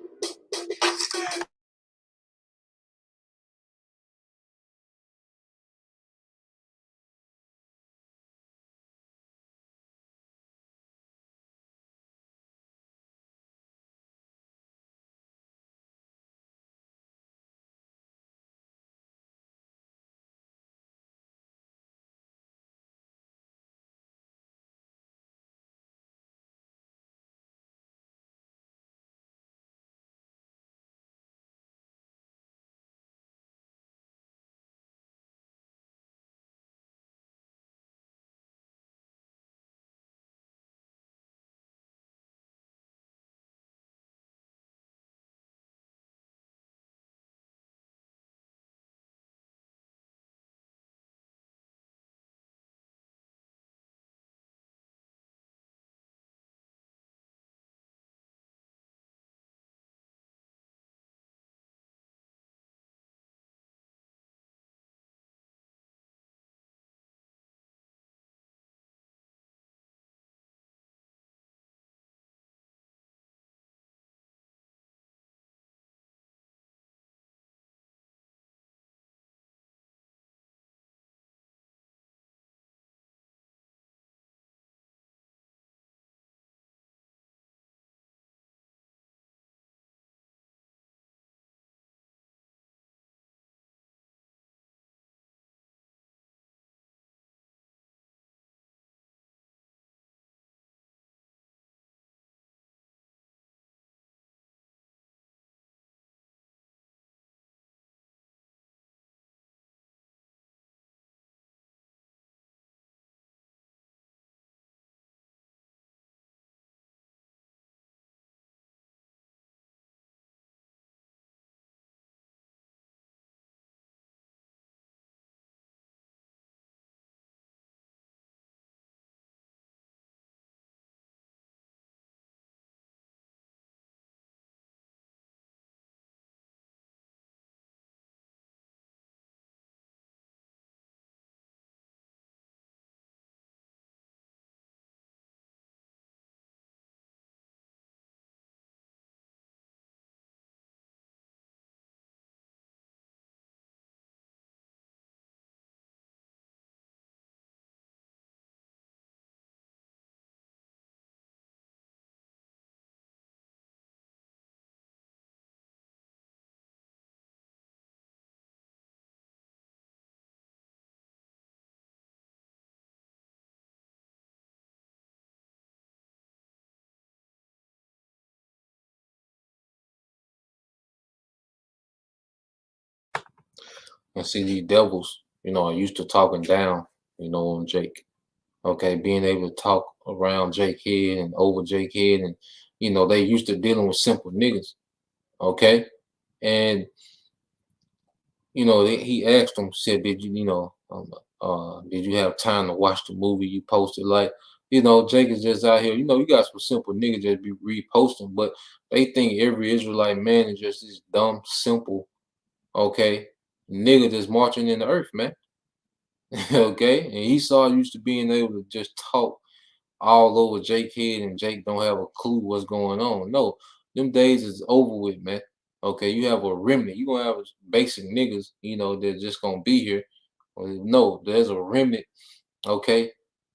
And see, these devils, are used to talking down, on Jake. Okay, being able to talk around Jake head and over Jake head, and they used to dealing with simple niggas. Okay, and he asked him, said, "Did you, did you have time to watch the movie you posted?" Like, Jake is just out here. You got some simple niggas that be reposting, but they think every Israelite man is just this dumb, simple, okay, nigga that's marching in the earth, man. Okay, and Esau used to being able to just talk all over Jake head, and Jake don't have a clue what's going on. No, them days is over with, man. Okay, you have a remnant. You gonna have basic niggas, they're just gonna be here. No, there's a remnant, okay,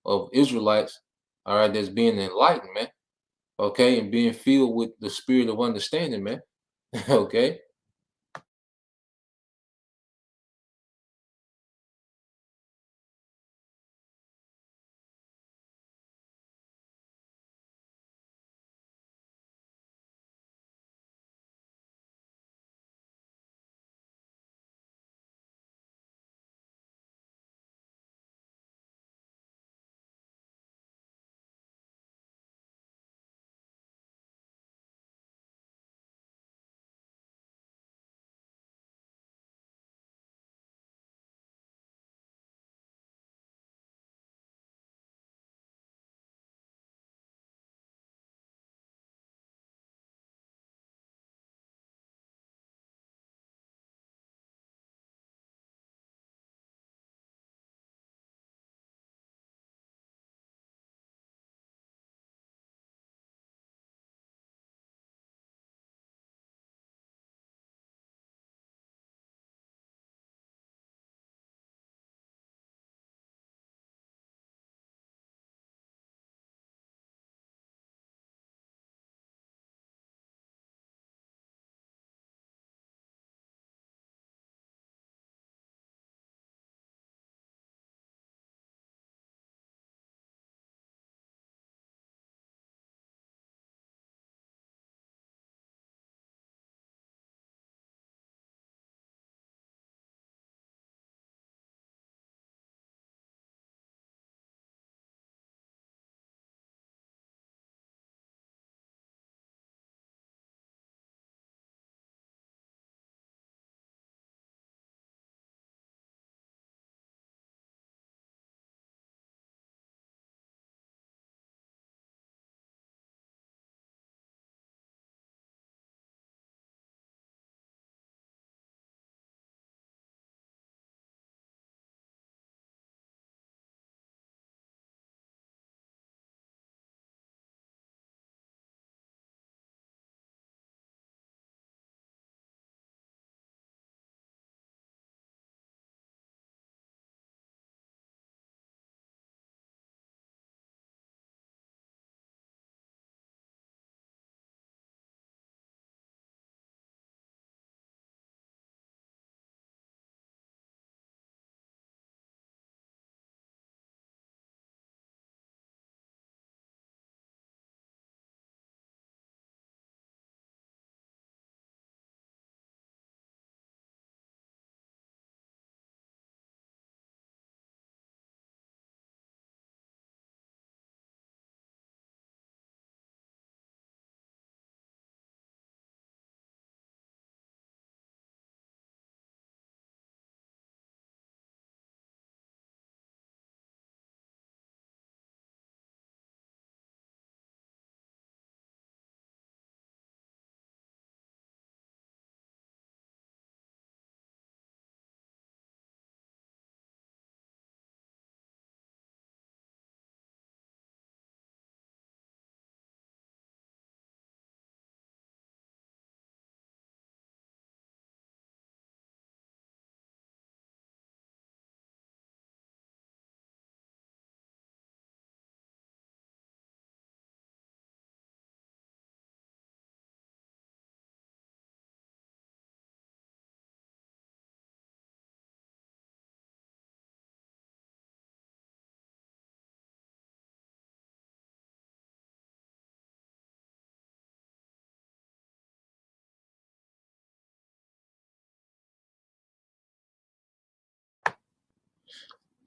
of Israelites, all right, that's being enlightened, man. Okay, and being filled with the spirit of understanding, man. Okay.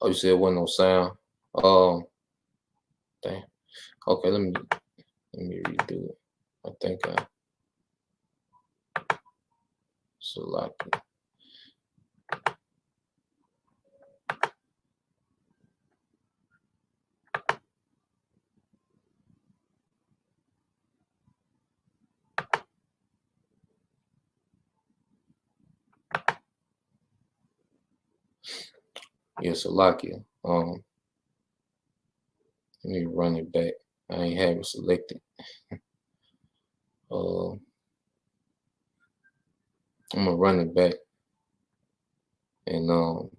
Oh, you said it wasn't no sound. Dang. Okay, let me redo it. I think I select it. Yeah, Salakia. Let me run it back. I ain't have it selected. I'm gonna run it back, and y'all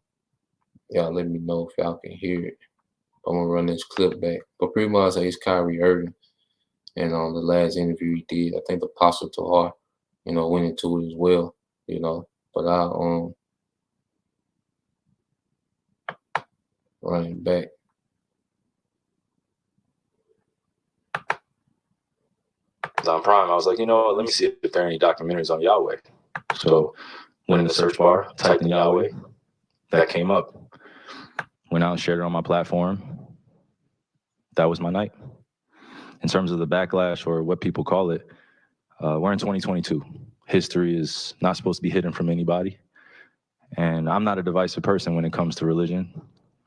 let me know if y'all can hear it. I'm gonna run this clip back. But pretty much it's Kyrie Irving, and on the last interview he did, I think the Apostle Tahar, went into it as well, But I run it back. On Prime, I was like, let me see if there are any documentaries on Yahweh. So went in the search bar, typed in Yahweh, that came up. Went out and shared it on my platform. That was my night. In terms of the backlash, or what people call it, we're in 2022. History is not supposed to be hidden from anybody. And I'm not a divisive person when it comes to religion.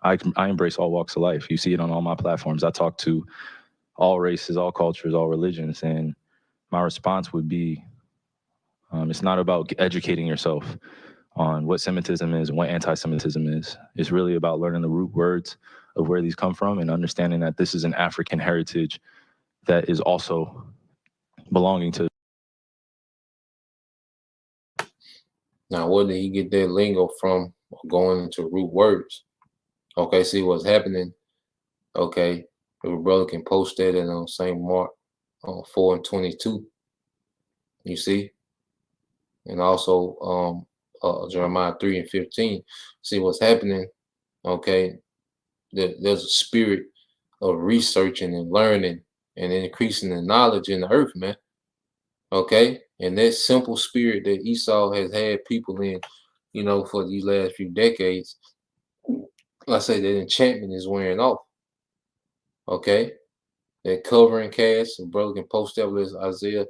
I embrace all walks of life. You see it on all my platforms. I talk to all races, all cultures, all religions, and my response would be, it's not about educating yourself on what Semitism is and what anti-Semitism is. It's really about learning the root words of where these come from and understanding that this is an African heritage that is also belonging to. Now, where did he get that lingo from, going into root words? Okay, see what's happening. Okay, your brother can post that in on St. Mark 4:22. You see? And also Jeremiah 3:15. See what's happening. Okay, there's a spirit of researching and learning and increasing the knowledge in the earth, man. Okay, and that simple spirit that Esau has had people in, for these last few decades, I say that enchantment is wearing off. Okay, that covering cast, a brother can post that with Isaiah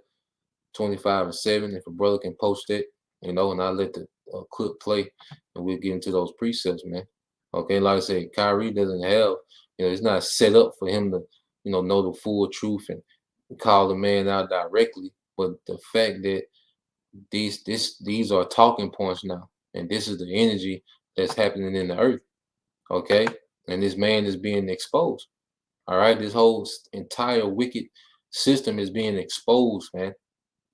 25:7. If a brother can post it, and I let the clip play, and we'll get into those precepts, man. Okay, like I said, Kyrie doesn't have, it's not set up for him to, know the full truth and call the man out directly. But the fact that these are talking points now, and this is the energy that's happening in the earth. Okay, and this man is being exposed. All right, this whole entire wicked system is being exposed, man,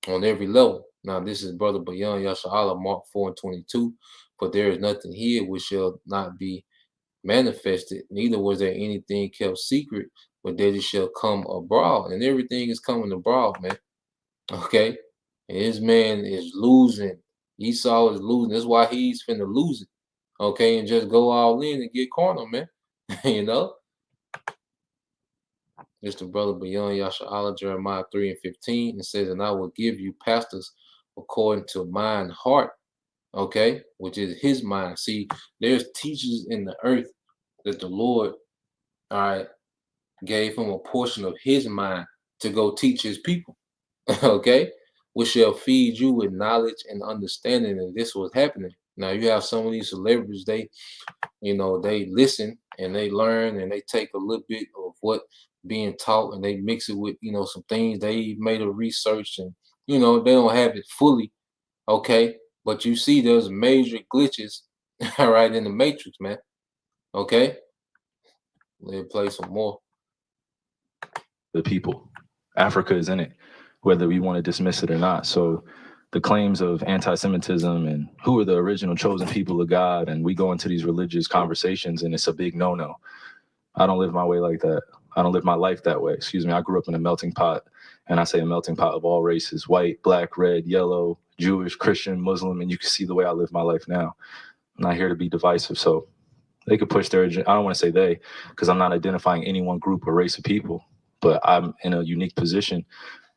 on every level. Now, this is Brother Bayan Yasha'Allah, Mark 4:22. For there is nothing hid which shall not be manifested, neither was there anything kept secret, but that it shall come abroad. And everything is coming abroad, man. Okay? And this man is losing. Esau is losing. That's why he's finna lose it. Okay? And just go all in and get carnal, man. Just the brother Bayan Yasha'Allah, Jeremiah 3:15. It says, and I will give you pastors according to mine heart, okay, which is his mind. See, there's teachers in the earth that the Lord, all right, gave him a portion of his mind to go teach his people, okay, which shall feed you with knowledge and understanding. And this was happening. Now you have some of these celebrities, they listen and they learn and they take a little bit of what being taught and they mix it with, some things they made a research and, they don't have it fully. Okay. But you see there's major glitches, all right, in the matrix, man. Okay. Let's play some more. The people. Africa is in it, whether we want to dismiss it or not. So the claims of anti-Semitism and who are the original chosen people of God, and we go into these religious conversations and it's a big no-no. I don't live my way like that. I don't live my life that way. Excuse me. I grew up in a melting pot, and I say a melting pot of all races: white, black, red, yellow, Jewish, Christian, Muslim, and you can see the way I live my life now. I'm not here to be divisive, so they could push their agenda. I don't want to say they, because I'm not identifying any one group or race of people, but I'm in a unique position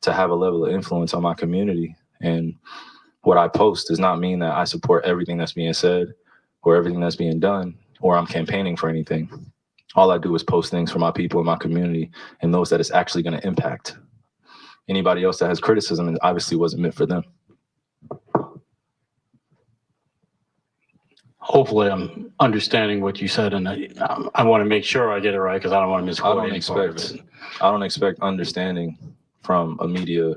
to have a level of influence on my community. And what I post does not mean that I support everything that's being said or everything that's being done. or I'm campaigning for anything. All I do is post things for my people in my community and those that it's actually going to impact. Anybody else that has criticism, it obviously wasn't meant for them. Hopefully I'm understanding what you said, and I want to make sure I get it right because I don't want to misquote any part of it. I don't expect understanding from a media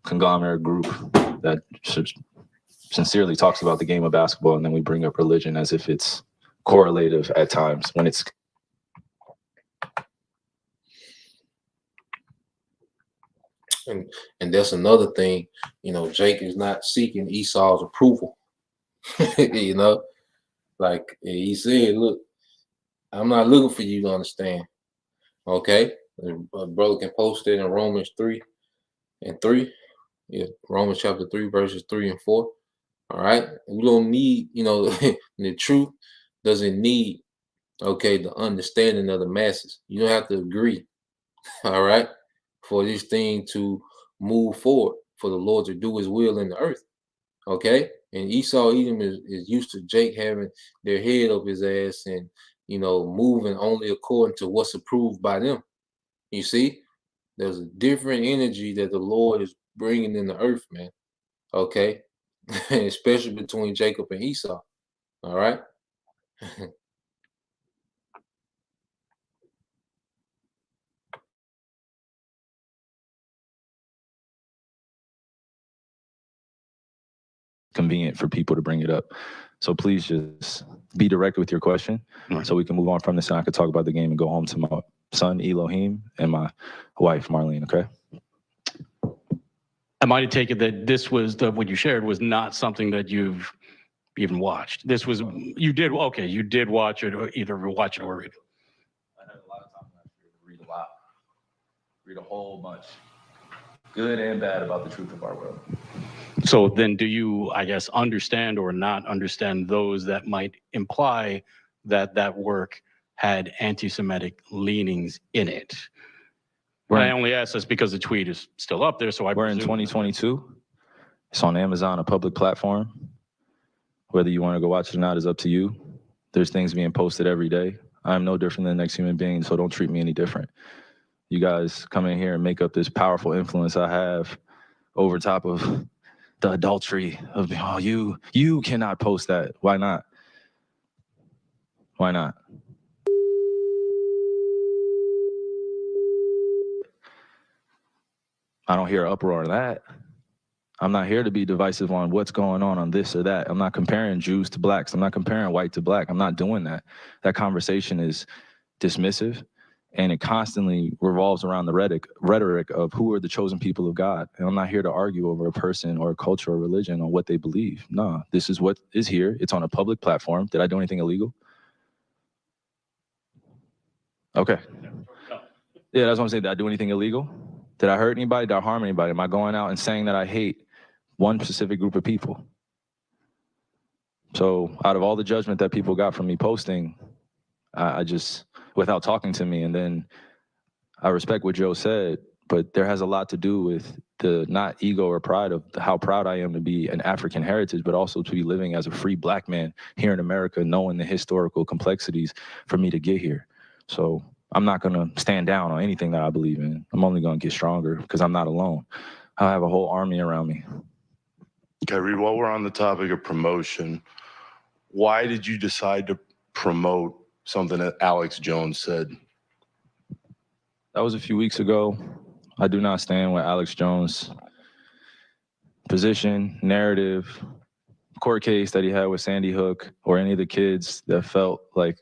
conglomerate group that sincerely talks about the game of basketball, and then we bring up religion as if it's correlative at times when it's. And that's another thing, you know, Jake is not seeking Esau's approval. You know, like he said, look, I'm not looking for you to understand. Okay, a brother can post it in Romans 3:3. Yeah, Romans chapter 3, verses 3 and 4. All right, we don't need, you know, the truth doesn't need, okay, the understanding of the masses. You don't have to agree, all right, for this thing to move forward, for the Lord to do his will in the earth. Okay, and Esau Edom is used to Jake having their head up his ass and, you know, moving only according to what's approved by them. You see, there's a different energy that the Lord is bringing in the earth, man. Okay, especially between Jacob and Esau. All right. Convenient for people to bring it up. So please just be direct with your question so we can move on from this and I could talk about the game and go home to my son, Elohim, and my wife, Marlene, okay? Am I to take it that this was, what you shared was not something that you've even watched? This was, you did watch it, or either watch it or read it. I had a lot of time to read a lot. Read a whole bunch. Good and bad about the truth of our world. So then do you, I guess, understand or not understand those that might imply that that work had anti-Semitic leanings in it? I only ask this because the tweet is still up there, so we're in 2022. It's on Amazon, a public platform. Whether you want to go watch it or not is up to you. There's things being posted every day. I'm no different than the next human being, so don't treat me any different. You guys come in here and make up this powerful influence I have over top of the adultery of, oh, you cannot post that. Why not? Why not? I don't hear uproar on that. I'm not here to be divisive on what's going on this or that. I'm not comparing Jews to blacks. I'm not comparing white to black. I'm not doing that. That conversation is dismissive, and it constantly revolves around the rhetoric of who are the chosen people of God. And I'm not here to argue over a person or a culture or religion on what they believe. No, this is what is here. It's on a public platform. Did I do anything illegal? Okay. Yeah, that's what I'm saying. Did I do anything illegal? Did I hurt anybody? Did I harm anybody? Am I going out and saying that I hate one specific group of people? So out of all the judgment that people got from me posting, I just, without talking to me, and then I respect what Joe said, but there has a lot to do with the not ego or pride of how proud I am to be an African heritage, but also to be living as a free black man here in America, knowing the historical complexities for me to get here. So I'm not going to stand down on anything that I believe in. I'm only going to get stronger because I'm not alone. I have a whole army around me. Okay, Reed, while we're on the topic of promotion, why did you decide to promote something that Alex Jones said? That was a few weeks ago. I do not stand with Alex Jones' position, narrative, court case that he had with Sandy Hook, or any of the kids that felt like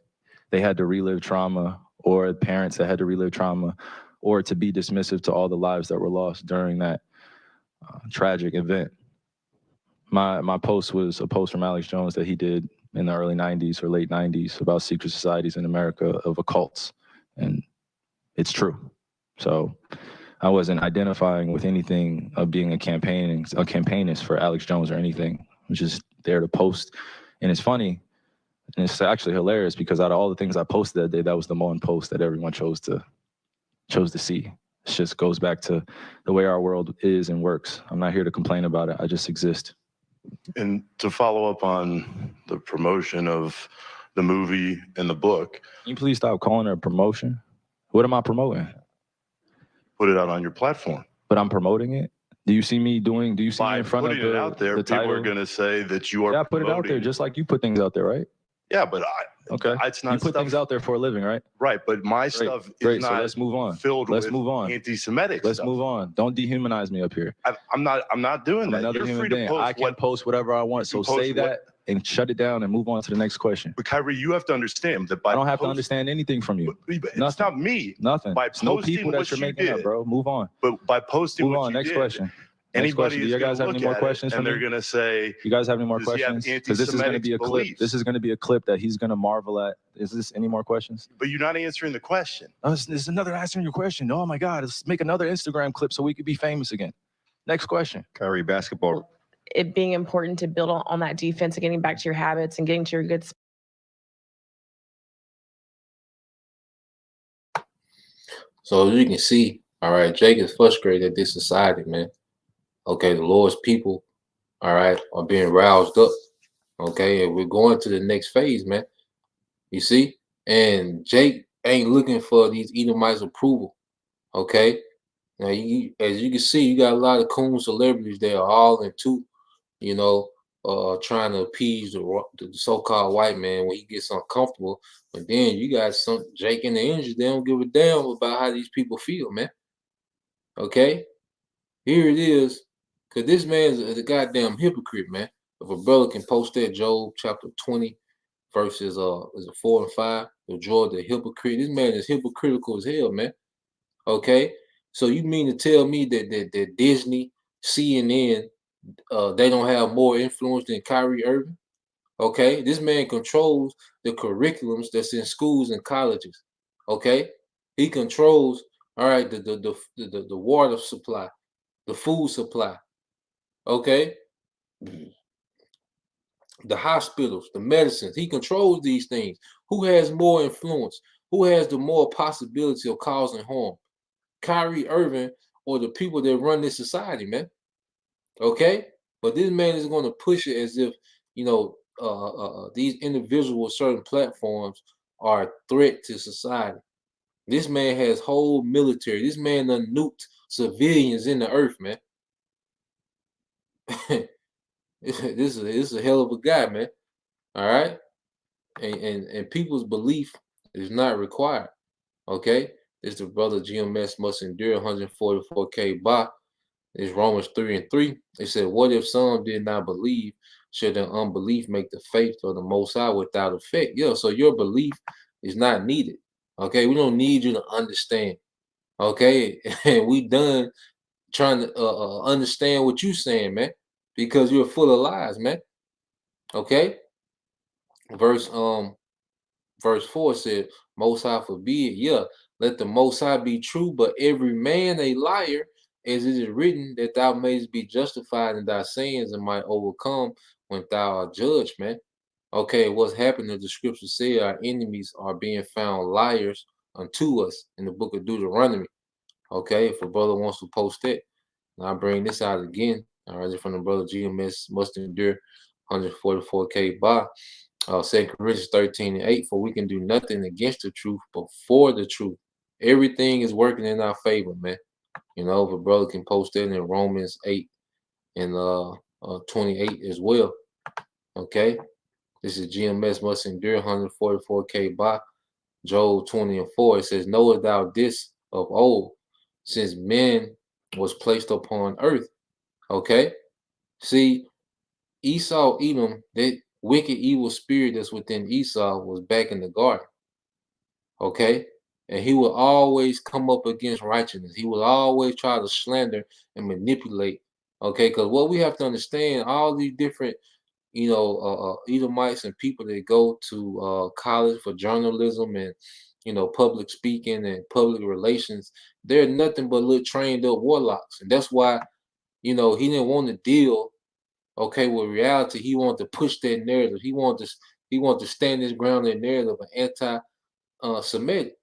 they had to relive trauma, or parents that had to relive trauma, or to be dismissive to all the lives that were lost during that tragic event. My post was a post from Alex Jones that he did in the early 90s or late 90s about secret societies in America of occults, and it's true. So I wasn't identifying with anything of being a campaignist for Alex Jones or anything. I was just there to post. And it's funny, and it's actually hilarious, because out of all the things I posted that day, that was the one post that everyone chose to see. It just goes back to the way our world is and works. I'm not here to complain about it. I just exist. And to follow up on the promotion of the movie and the book. Can you please stop calling it a promotion? What am I promoting? Put it out on your platform. But I'm promoting it. Do you see me doing? Do you see me in front of putting it out there, the people title? are going to say that you are. Yeah, I put it out there just like you put things out there, right? Yeah, but Okay. it's not. You put stuff, things out there for a living, right? right? But my Great. stuff is Great. not. So let's move on. Filled let's with move on. anti-Semitic. Let's stuff. move on. Don't dehumanize me up here. I'm not doing I'm that. another You're human free to being. post I can post whatever I want. So say that and shut it down and move on to the next question. But Kyrie, you have to understand that by I don't have to understand anything from you. It's not me. Nothing. By It's no posting people what that you're you making did, up, bro. Move on. But by posting Move what on. you Next did, question. anybody Do is you guys have gonna any look more at questions it, for and me? they're going to say, You guys have any more does he have questions? Because this is going to be a clip. beliefs? This is going to be a clip that he's going to marvel at. Is this any more questions? But you're not answering the question. Oh, this is another answering your question. Oh my God, let's make another Instagram clip so we could be famous again. Next question. Kyrie, basketball. It being important to build on that defense and getting back to your habits and getting to your good. So as you can see, all right, Jake is frustrated at this society, man. Okay, the Lord's people, all right, are being roused up. Okay, and we're going to the next phase, man. You see? And Jake ain't looking for these Edomites' approval. Okay. Now, as you can see, you got a lot of coon celebrities that are all into, you know, trying to appease the so-called white man when he gets uncomfortable. But then you got some Jake and the Angels, they don't give a damn about how these people feel, man. Okay? Here it is. Because this man is a goddamn hypocrite, man. If a brother can post that, Job chapter 20, verses is it 4 and 5, the joy of the hypocrite. This man is hypocritical as hell, man. Okay? So you mean to tell me that Disney, CNN, they don't have more influence than Kyrie Irving? Okay, this man controls the curriculums that's in schools and colleges. Okay, he controls, all right, the water supply, the food supply. Okay, the hospitals, the medicines. He controls these things. Who has more influence? Who has the more possibility of causing harm? Kyrie Irving or the people that run this society, man? Okay, but this man is going to push it as if, you know, these individuals, certain platforms are a threat to society. This man has whole military. This man done nuked civilians in the earth, man. This is a hell of a guy, man. All right, and people's belief is not required. Okay, this the brother GMS must endure 144K by. It's Romans 3 and 3. It said, what if some did not believe? Should their unbelief make the faith of the Most High without effect? Yeah, so your belief is not needed. Okay, we don't need you to understand. Okay, and we done trying to understand what you saying, man, because you're full of lies, man. Okay, verse 4 said, Most High forbid. Yeah, let the Most High be true, but every man a liar, as it is written, that thou mayest be justified in thy sins and might overcome when thou art judged, man. Okay, what's happening? The scripture said our enemies are being found liars unto us in the book of Deuteronomy. Okay, if a brother wants to post that, and I'll bring this out again. All right, from the brother GMS must endure 144K by 2 Corinthians 13 and 8. For we can do nothing against the truth, but for the truth. Everything is working in our favor, man. You know, if a brother can post that in Romans 8 and 28 as well. Okay. This is GMS must endure 144K by Job 20 and 4. It says, knowest thou this of old, since men was placed upon earth. Okay. See, Esau, Edom, that wicked evil spirit that's within Esau was back in the garden. Okay. And he will always come up against righteousness. He will always try to slander and manipulate. Okay, because what we have to understand, all these different, you know, Edomites and people that go to college for journalism and, you know, public speaking and public relations, they're nothing but little trained up warlocks. And that's why, you know, he didn't want to deal, okay, with reality. He wanted to push that narrative. He wanted to stand his ground in narrative of anti-Semitic.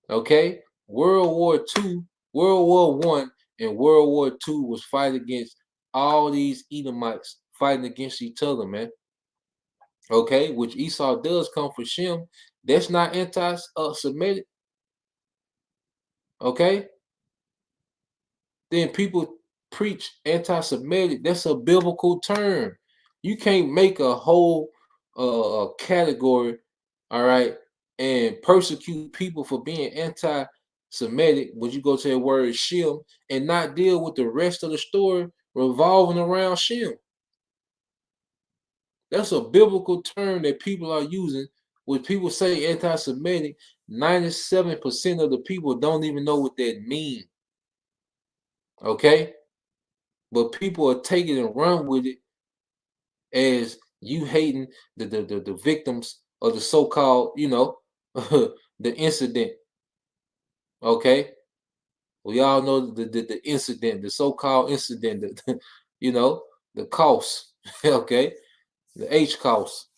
Okay, World War II, World War I, and World War II was fighting against all these Edomites, fighting against each other, man. Okay, which Esau does come for Shem. That's not anti-Semitic. Okay, then people preach anti-Semitic. That's a biblical term. You can't make a whole category, all right, and persecute people for being anti-Semitic when you go to the word Shem and not deal with the rest of the story revolving around Shem. That's a biblical term that people are using. When people say anti-Semitic, 97% of the people don't even know what that means. Okay? But people are taking and run with it as you hating the victims of the so-called, the incident. Okay? We all know the incident, the so-called incident, the cost. Okay? The H cost.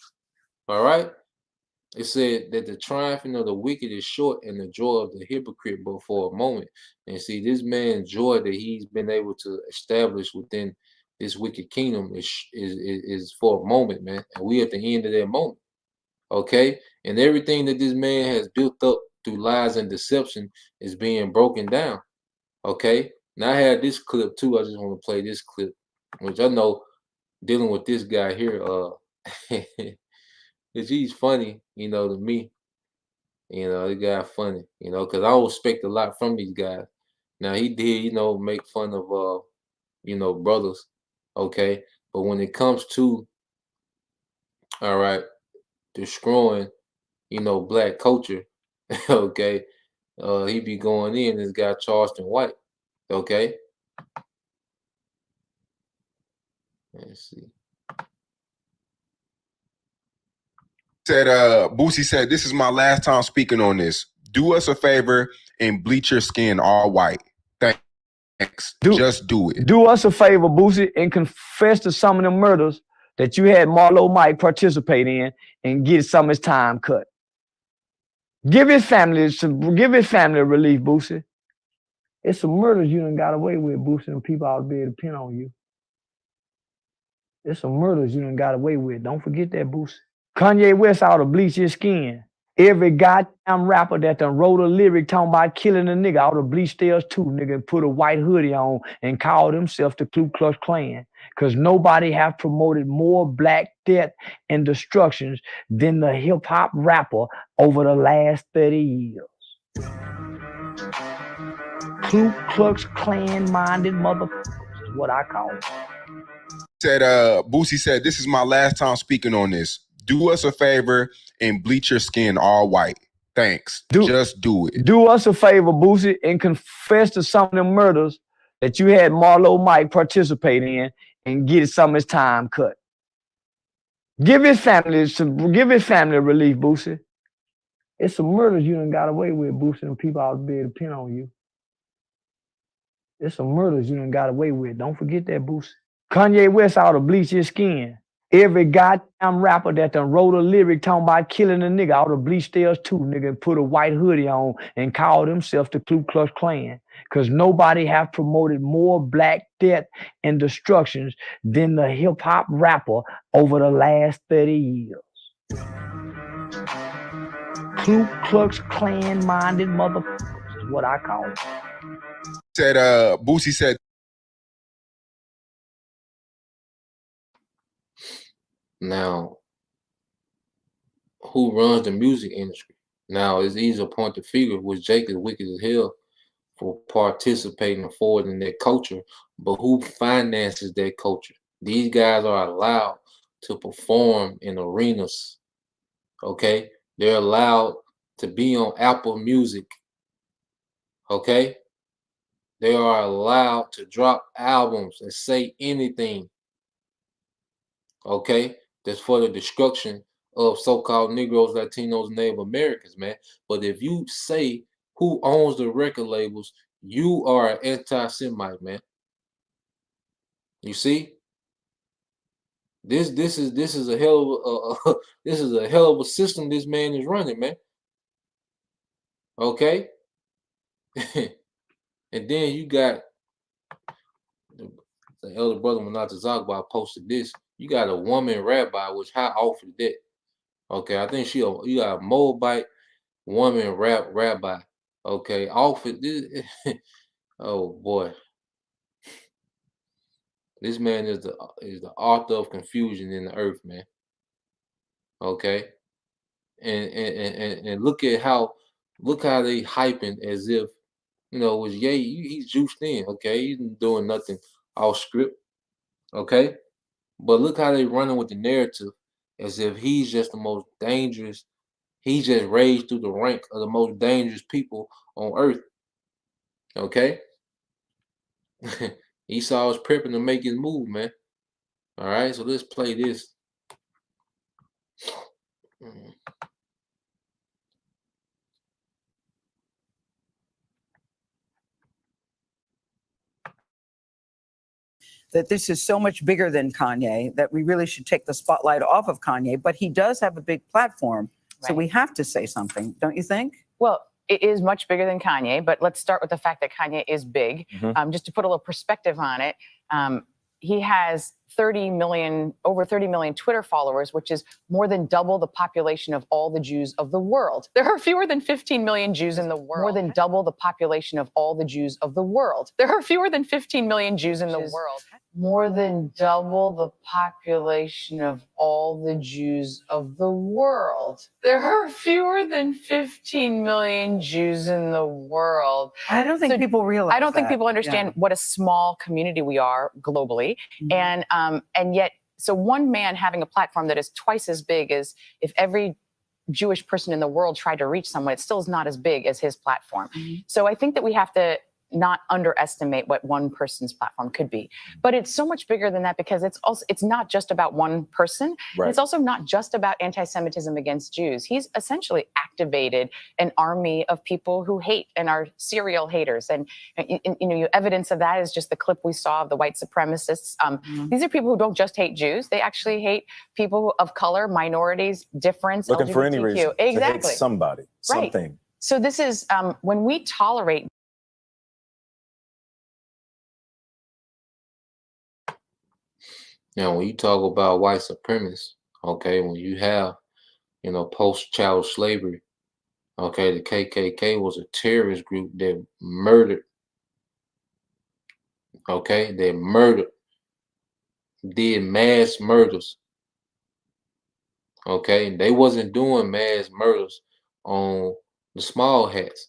All right? It said that the triumphing of the wicked is short and the joy of the hypocrite but for a moment. And see, this man's joy that he's been able to establish within this wicked kingdom is for a moment, man. And we at the end of that moment. Okay? And everything that this man has built up through lies and deception is being broken down. Okay? Now I had this clip too. I just want to play this clip, which I know dealing with this guy here, because he's funny, to me. The guy funny, because I don't expect a lot from these guys. Now he did, make fun of brothers, okay. But when it comes to, all right, destroying, black culture, okay, he be going in, this guy Charleston White, okay. Let's see. Said Boosie said, "This is my last time speaking on this. Do us a favor and bleach your skin all white. Thanks. Just do it. Do us a favor, Boosie, and confess to some of the murders that you had Marlo Mike participate in and get some of his time cut. Give his family relief, Boosie. It's some murders you done got away with, Boosie, and people ought to be able to pin on you. It's some murders you done got away with. Don't forget that, Boosie. Kanye West ought to bleach his skin. Every goddamn rapper that done wrote a lyric talking about killing a nigga ought to bleach theirs too, nigga, and put a white hoodie on and call themselves the Ku Klux Klan. Because nobody have promoted more black death and destructions than the hip-hop rapper over the last 30 years. Ku Klux Klan-minded motherfuckers is what I call it. Said Boosie said, "This is my last time speaking on this. Do us a favor and bleach your skin all white. Thanks. Just do it. Do us a favor, Boosie, and confess to some of the murders that you had Marlo Mike participate in and get some of his time cut. Give his family relief, Boosie. It's some murders you done got away with, Boosie, and people ought to be able to pin on you. It's some murders you done got away with. Don't forget that, Boosie. Kanye West ought to bleach his skin. Every goddamn rapper that done wrote a lyric talking about killing a nigga ought to bleach theirs too, nigga, and put a white hoodie on and call themselves the Ku Klux Klan. Because nobody have promoted more black death and destructions than the hip-hop rapper over the last 30 years. Ku Klux Klan-minded motherfuckers is what I call it. Said Boosie said, now, who runs the music industry? Now, it's easy to point the finger, which Jake is wicked as hell for participating and forwarding that culture, but who finances that culture? These guys are allowed to perform in arenas, okay? They're allowed to be on Apple Music, okay? They are allowed to drop albums and say anything, okay? That's for the destruction of so-called Negroes, Latinos, Native Americans, man. But if you say who owns the record labels, you are an anti-Semite, man. You see? This is a hell of this is a hell of a system this man is running, man. Okay? And then you got the elder brother Manata Zagba posted this. You got a woman rabbi, which how often that? Okay, I think you got a Moabite woman rabbi. Okay, often this. Oh boy, this man is the author of confusion in the earth, man. Okay, and look how they hyping as if was he's juiced in. Okay, he's doing nothing off script. Okay, but look how they running with the narrative as if he's just the most dangerous. He just raised through the rank of the most dangerous people on earth. Okay, Esau is prepping to make his move, man. All right, so let's play this. That this is so much bigger than Kanye that we really should take the spotlight off of Kanye, but he does have a big platform. So we have to say something, don't you think? Well, it is much bigger than Kanye, but let's start with the fact that Kanye is big. Just to put a little perspective on it, he has over 30 million Twitter followers, which is more than double the population of all the Jews of the world. There are fewer than 15 million Jews in the world. More than double the population of all the Jews of the world. There are fewer than 15 million Jews in the world. More than double the population of all the Jews of the world. There are fewer than 15 million Jews in the world. I don't think people realize I don't think that. people understand Yeah. what a small community we are globally. And yet, so one man having a platform that is twice as big as if every Jewish person in the world tried to reach someone, it still is not as big as his platform. So I think that we have to not underestimate what one person's platform could be. But it's so much bigger than that because it's not just about one person. Right. It's also not just about anti-Semitism against Jews. He's essentially activated an army of people who hate and are serial haters. And evidence of that is just the clip we saw of the white supremacists. These are people who don't just hate Jews. They actually hate people of color, minorities, difference, Looking for any LGBTQ. reason to hate Exactly. somebody, Right. something. So this is when we tolerate. Now, when you talk about white supremacists, okay, when you have, post-child slavery, okay, the KKK was a terrorist group that murdered, okay, did mass murders, okay, they wasn't doing mass murders on the small hats.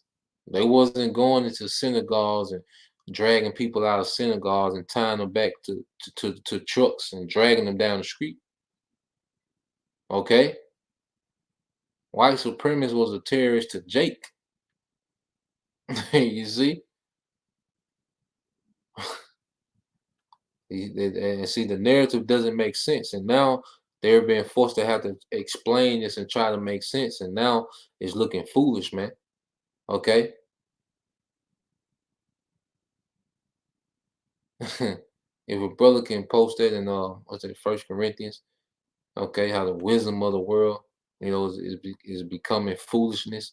They wasn't going into synagogues and dragging people out of synagogues and tying them back to trucks and dragging them down the street. Okay? White supremacist was a terrorist to Jake. You see? And see, the narrative doesn't make sense. And now they're being forced to have to explain this and try to make sense. And now it's looking foolish, man. Okay? If a brother can post that in what's it, 1 Corinthians, okay, how the wisdom of the world, is becoming foolishness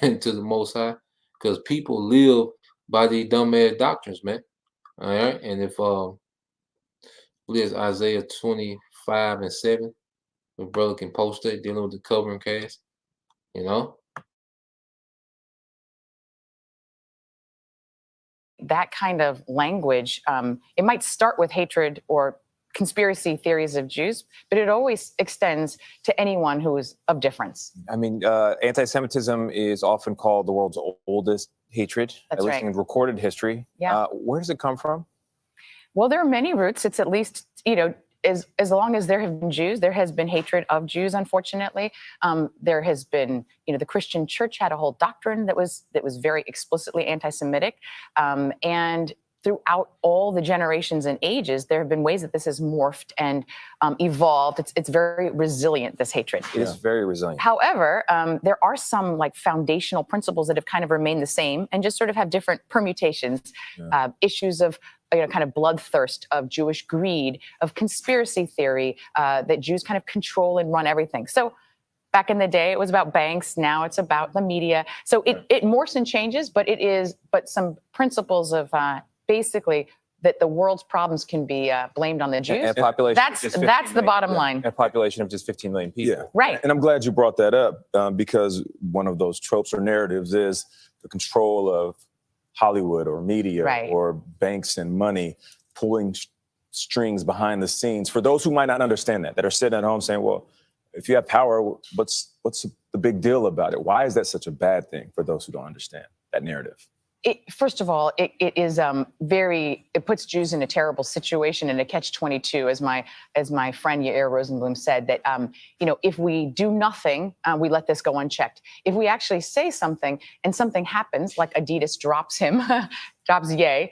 to the Most High, because people live by these dumbass doctrines, man. All right, and if there's Isaiah 25:7, the brother can post it dealing with the covering cast, That kind of language, it might start with hatred or conspiracy theories of Jews, but it always extends to anyone who is of difference. I mean, anti-Semitism is often called the world's oldest hatred, That's at least right. in recorded history. Yeah. Where does it come from? Well, there are many roots. It's at least, as long as there have been Jews, there has been hatred of Jews, unfortunately. There has been, the Christian church had a whole doctrine that was very explicitly anti-Semitic. And throughout all the generations and ages, there have been ways that this has morphed and evolved. It's very resilient, this hatred. It is very resilient. However, there are some foundational principles that have kind of remained the same and just sort of have different permutations, issues of kind of bloodthirst, of Jewish greed, of conspiracy theory, that Jews kind of control and run everything. So back in the day, it was about banks. Now it's about the media. So it morphs and changes, but some principles of basically that the world's problems can be blamed on the Jews. And population. That's the bottom line. A population of just 15 million people. Yeah. Right. And I'm glad you brought that up because one of those tropes or narratives is the control of Hollywood or media or banks and money pulling strings behind the scenes. For those who might not understand that are sitting at home saying, well, if you have power, what's the big deal about it? Why is that such a bad thing for those who don't understand that narrative? First of all, it is it puts Jews in a terrible situation and a catch-22, as my friend Yair Rosenblum said, that if we do nothing, we let this go unchecked. If we actually say something and something happens, like Adidas drops him, drops Ye,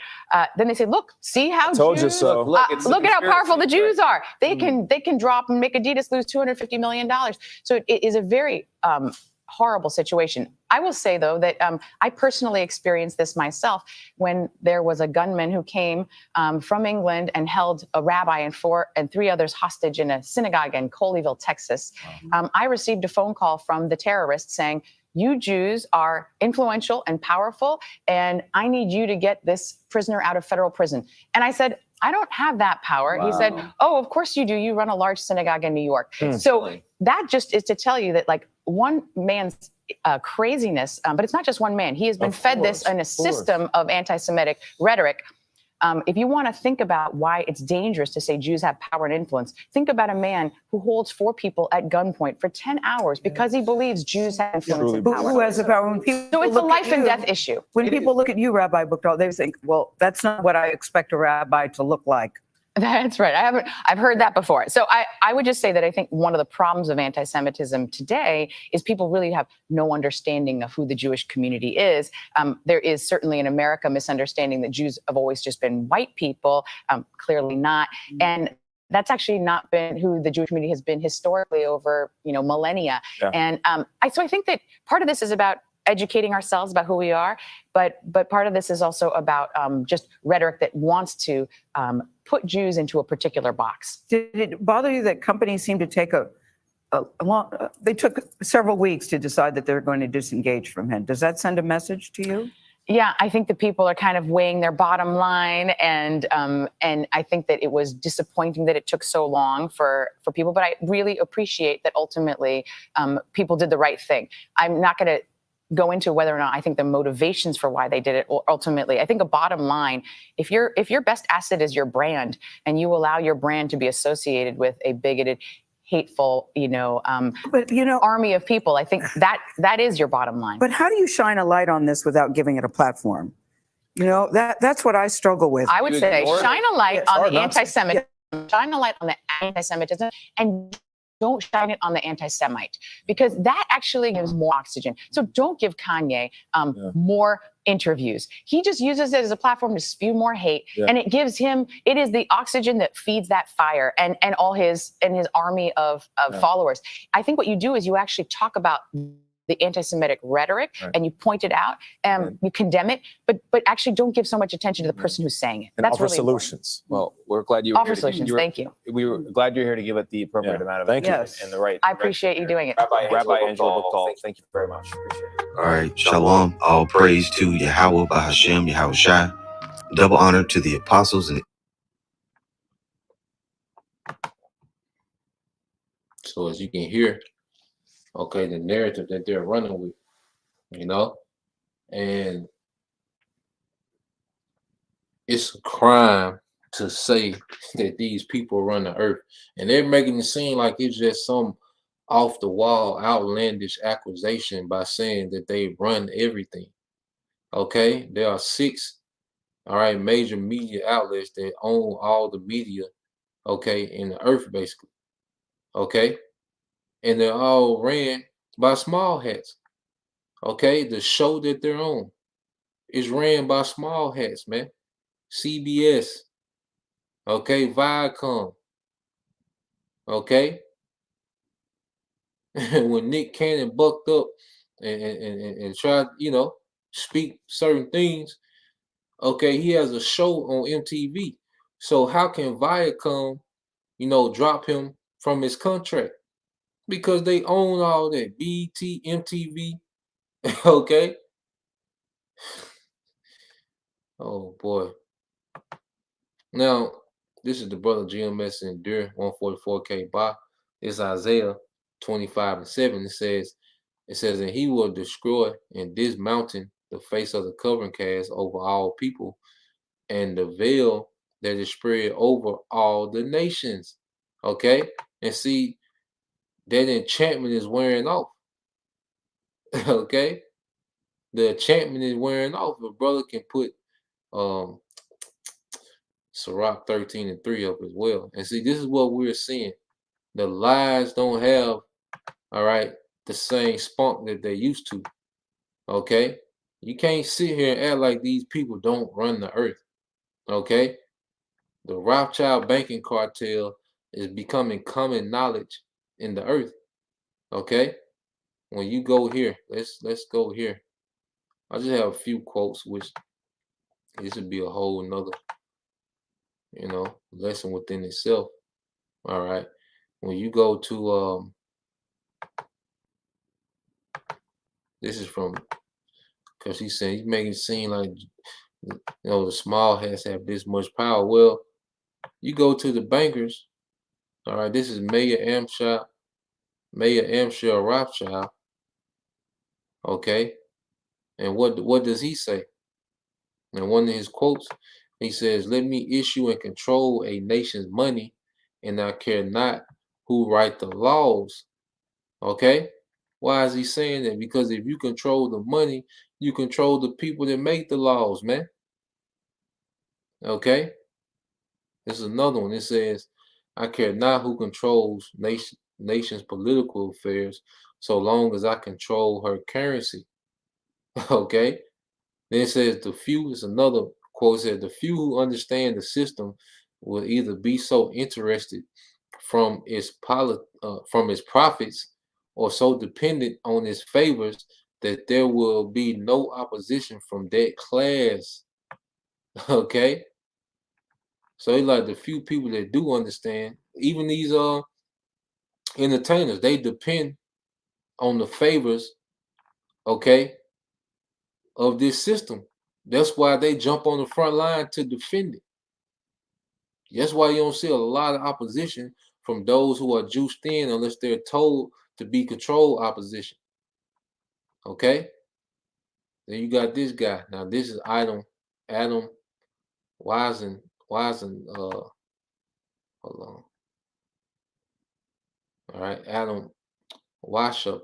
then they say, look, see how Told you Jews, so. look at how powerful the Jews are. They can drop and make Adidas lose $250 million. So it is a very horrible situation. I will say, though, that I personally experienced this myself when there was a gunman who came from England and held a rabbi and three others hostage in a synagogue in Colleyville, Texas. I received a phone call from the terrorist saying, you Jews are influential and powerful, and I need you to get this prisoner out of federal prison. And I said, I don't have that power. He said, oh, of course you do. You run a large synagogue in New York. So that just is to tell you that, like, one man's craziness, but it's not just one man. He has been fed this in a system of anti-Semitic rhetoric. If you want to think about why it's dangerous to say Jews have power and influence, think about a man who holds 4 people at gunpoint for 10 hours because he believes Jews have influence and power. Who has the power? When people So it's a look at life and you- death issue. When people look at you, Rabbi Buchdahl, they think, well, that's not what I expect a rabbi to look like. That's right. I've heard that before. So I would just say that I think one of the problems of anti-Semitism today is people really have no understanding of who the Jewish community is. There is certainly in America misunderstanding that Jews have always just been white people. Clearly not. And that's actually not been who the Jewish community has been historically over, millennia. Yeah. And so I think that part of this is about educating ourselves about who we are, but part of this is also about just rhetoric that wants to put Jews into a particular box. Did it bother you that companies seem to take a long, they took several weeks to decide that they're going to disengage from him? Does that send a message to you? Yeah, I think that people are kind of weighing their bottom line, and I think that it was disappointing that it took so long for people. But I really appreciate that ultimately people did the right thing. I'm not going to go into whether or not I think the motivations for why they did it. Ultimately, I think a bottom line: if your best asset is your brand, and you allow your brand to be associated with a bigoted, hateful, army of people, I think that is your bottom line. But how do you shine a light on this without giving it a platform? That's what I struggle with. I would say shine a light on the anti-Semitism, shine a light on the anti-Semitism, and don't shine it on the anti-Semite, because that actually gives more oxygen. So don't give Kanye more interviews. He just uses it as a platform to spew more hate, and it is the oxygen that feeds that fire and all his army of followers. I think what you do is you actually talk about the anti-Semitic rhetoric, and you point it out, and you condemn it, but actually don't give so much attention to the person who's saying it. And That's offer really solutions. Well, we're glad you were Offer here to- solutions. you were- Thank you. We were glad you're here to give it the appropriate amount of Thank you. attention and the right. I appreciate you doing it. Rabbi Angela Buchdahl, thank you very much. Appreciate it. All right, shalom. All praise to Yahweh, Bahashem, Yahweh Shai. Double honor to the apostles and So as you can hear, okay, the narrative that they're running with, and it's a crime to say that these people run the earth, and they're making it seem like it's just some off the wall, outlandish accusation by saying that they run everything. Okay, there are 6, major media outlets that own all the media, in the earth, basically. Okay, and they're all ran by small hats. Okay, the show that they're on is ran by small hats, man. CBS, Viacom, when Nick Cannon bucked up and tried, speak certain things, he has a show on MTV. So how can Viacom, drop him from his contract? Because they own all that, BET, MTV, Oh boy. Now, this is the brother GMS and Deer 144K Ba. It's Isaiah 25:7. It says, and he will destroy and dismountain the face of the covering cast over all people, and the veil that is spread over all the nations. Okay? And see, that enchantment is wearing off. Okay? The enchantment is wearing off. A brother can put Sirach 13:3 up as well. And see, this is what we're seeing. The lies don't have, all right, the same spunk that they used to. Okay? You can't sit here and act like these people don't run the earth. Okay? The Rothschild banking cartel is becoming common knowledge in the earth. Okay? When you go here, let's go here. I just have a few quotes, which this would be a whole nother, lesson within itself. All right. When you go to this is from, because he's saying, he's making it seem like the small hats have this much power. Well, you go to the bankers. All right, this is Mayor Amshar Rothschild. Okay, and what does he say? In one of his quotes, he says, "Let me issue and control a nation's money, and I care not who write the laws." Okay, why is he saying that? Because if you control the money, you control the people that make the laws, man. Okay, this is another one. It says, "I care not who controls nation's political affairs, so long as I control her currency." Okay. Then it says the few is another quote. It says the few who understand the system will either be so interested from its profits or so dependent on its favors that there will be no opposition from that class. Okay. So it's like the few people that do understand, even these entertainers, they depend on the favors, okay, of this system. That's why they jump on the front line to defend it. That's why you don't see a lot of opposition from those who are juiced in unless they're told to be controlled opposition. Okay? Then you got this guy. Now this is Adam Wisen, hold on. All right, Adam Washup.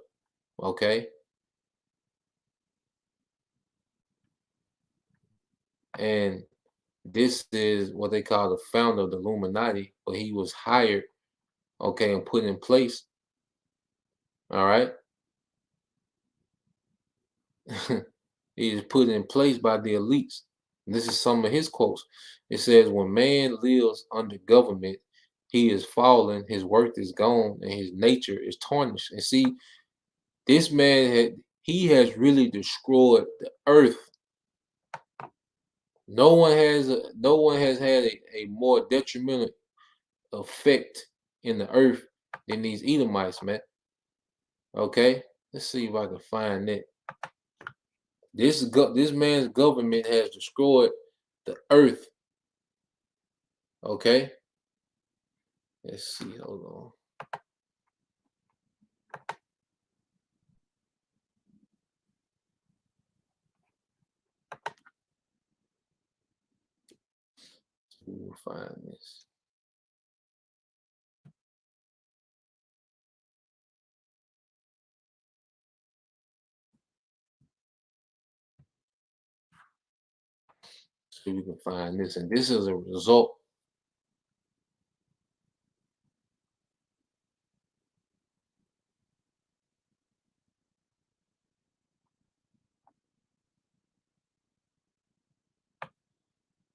Okay. And this is what they call the founder of the Illuminati, but he was hired, okay, and put in place. All right. He is put in place by the elites. And this is some of his quotes. It says, when man lives under government, he is fallen, his worth is gone, and his nature is tarnished. And see, this man he has really destroyed the earth. No one has had a more detrimental effect in the earth than these Edomites, man. Okay, let's see if I can find that. This man's government has destroyed the earth. Okay, let's see. Hold on. We'll find this. So we can find this, and this is a result.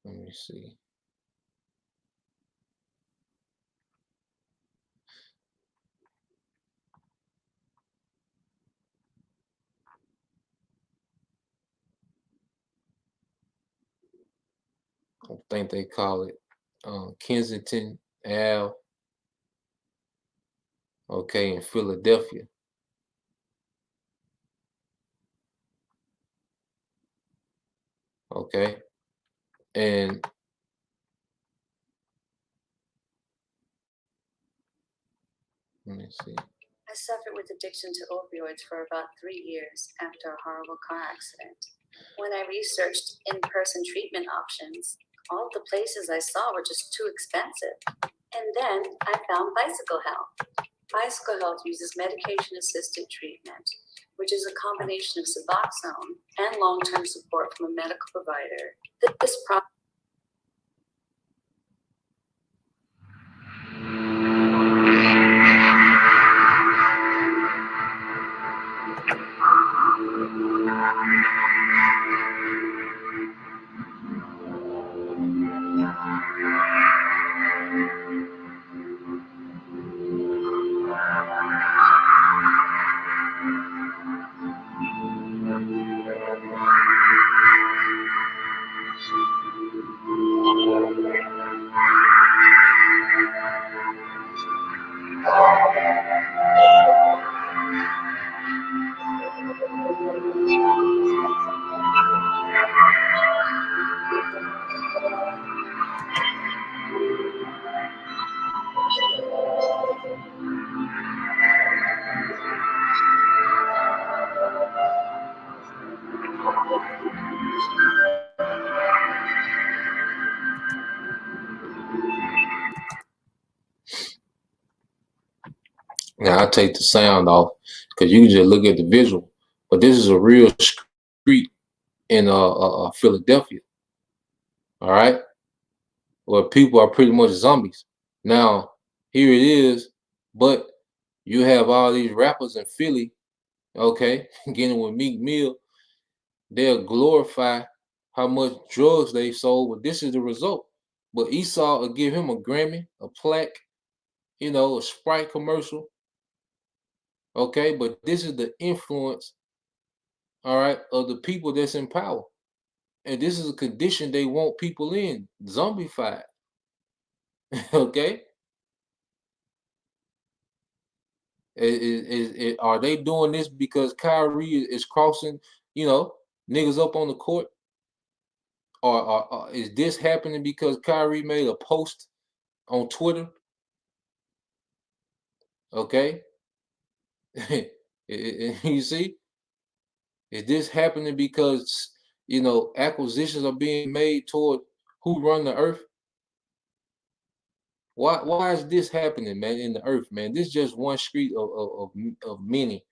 Let me see. I think they call it Kensington Ave. Okay, in Philadelphia. Okay, and Let me see. I suffered with addiction to opioids for about 3 years after a horrible car accident. When I researched in-person treatment options, all of the places I saw were just too expensive. And then I found Bicycle Health. Bicycle Health uses medication-assisted treatment, which is a combination of Suboxone and long-term support from a medical provider. This Now I take the sound off because you can just look at the visual. But this is a real street in Philadelphia. All right, where people are pretty much zombies. Now here it is, but you have all these rappers in Philly, okay, getting with Meek Mill. They'll glorify how much drugs they sold, but this is the result. But Esau will give him a Grammy, a plaque, you know, a Sprite commercial. Okay, but this is the influence, all right, of the people that's in power. And this is a condition they want people in, zombified. Okay? Are they doing this because Kyrie is crossing, you know, niggas up on the court? Or is this happening because Kyrie made a post on Twitter? Okay? You see? Is this happening because, you know, acquisitions are being made toward who run the earth? Why is this happening, man, in the earth, man? This is just one street of many.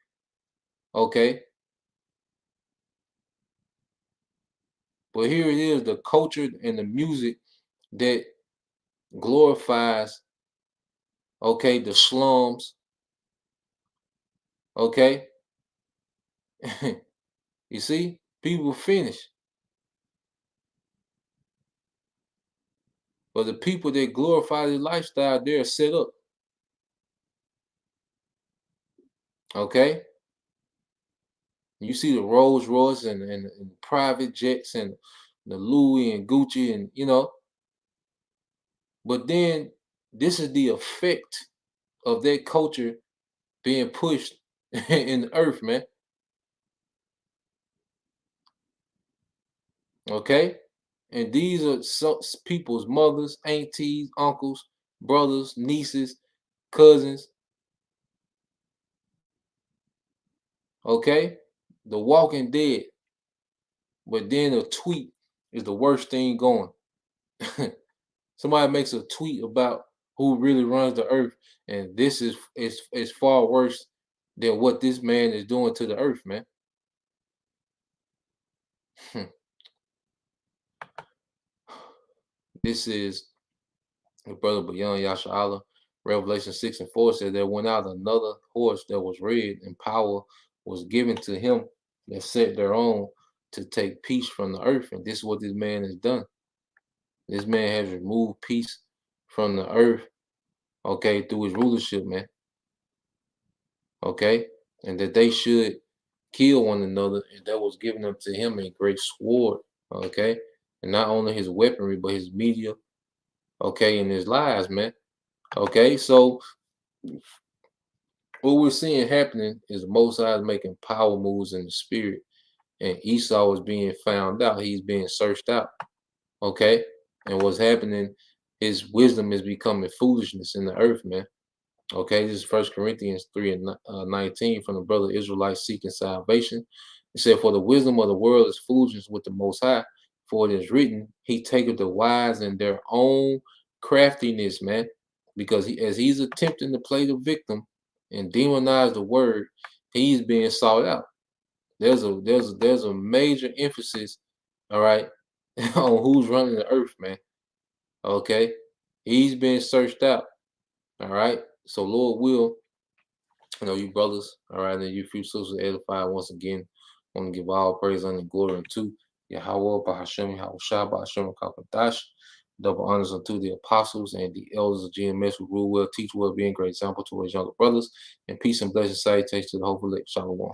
Okay? But here it is, the culture and the music that glorifies, okay, the slums. Okay? You see? People finish. But the people that glorify the lifestyle, they're set up. Okay? You see the Rolls Royce and private jets and the Louis and Gucci and, you know. But then this is the effect of that culture being pushed in the earth, man. Okay? And these are some people's mothers, aunties, uncles, brothers, nieces, cousins. Okay? The Walking Dead. But then a tweet is the worst thing going. Somebody makes a tweet about who really runs the earth, and this is far worse than what this man is doing to the earth, man. This is brother Bayan Yasha'Allah. Revelation 6:4 said there went out another horse that was red, and power was given to him that set their own to take peace from the earth. And this is what this man has done. This man has removed peace from the earth, okay, through his rulership, man. Okay? And that they should kill one another, and that was given up to him a great sword, okay? And not only his weaponry, but his media, okay, and his lies, man. Okay, so what we're seeing happening is the Most High is making power moves in the spirit, and Esau is being found out. He's being searched out, okay? And what's happening, his wisdom is becoming foolishness in the earth, man. Okay, this is 1 Corinthians 3:19 from the brother Israelites seeking salvation. It said, "For the wisdom of the world is foolishness with the Most High, for it is written, He taketh the wise in their own craftiness," man. Because as he's attempting to play the victim and demonize the word, he's being sought out. There's a major emphasis, all right, on who's running the earth, man. Okay, he's being searched out. All right. So Lord will, you brothers, all right, and you few sisters edified once again. I want to give all praise and glory unto Yahweh, Bahashem, Yahushua, Bahashem, Kakadash. Double honors unto the apostles and the elders of GMS who rule well, teach well, being great example to his younger brothers. And peace and blessings, salutations to the whole elect. Shalom.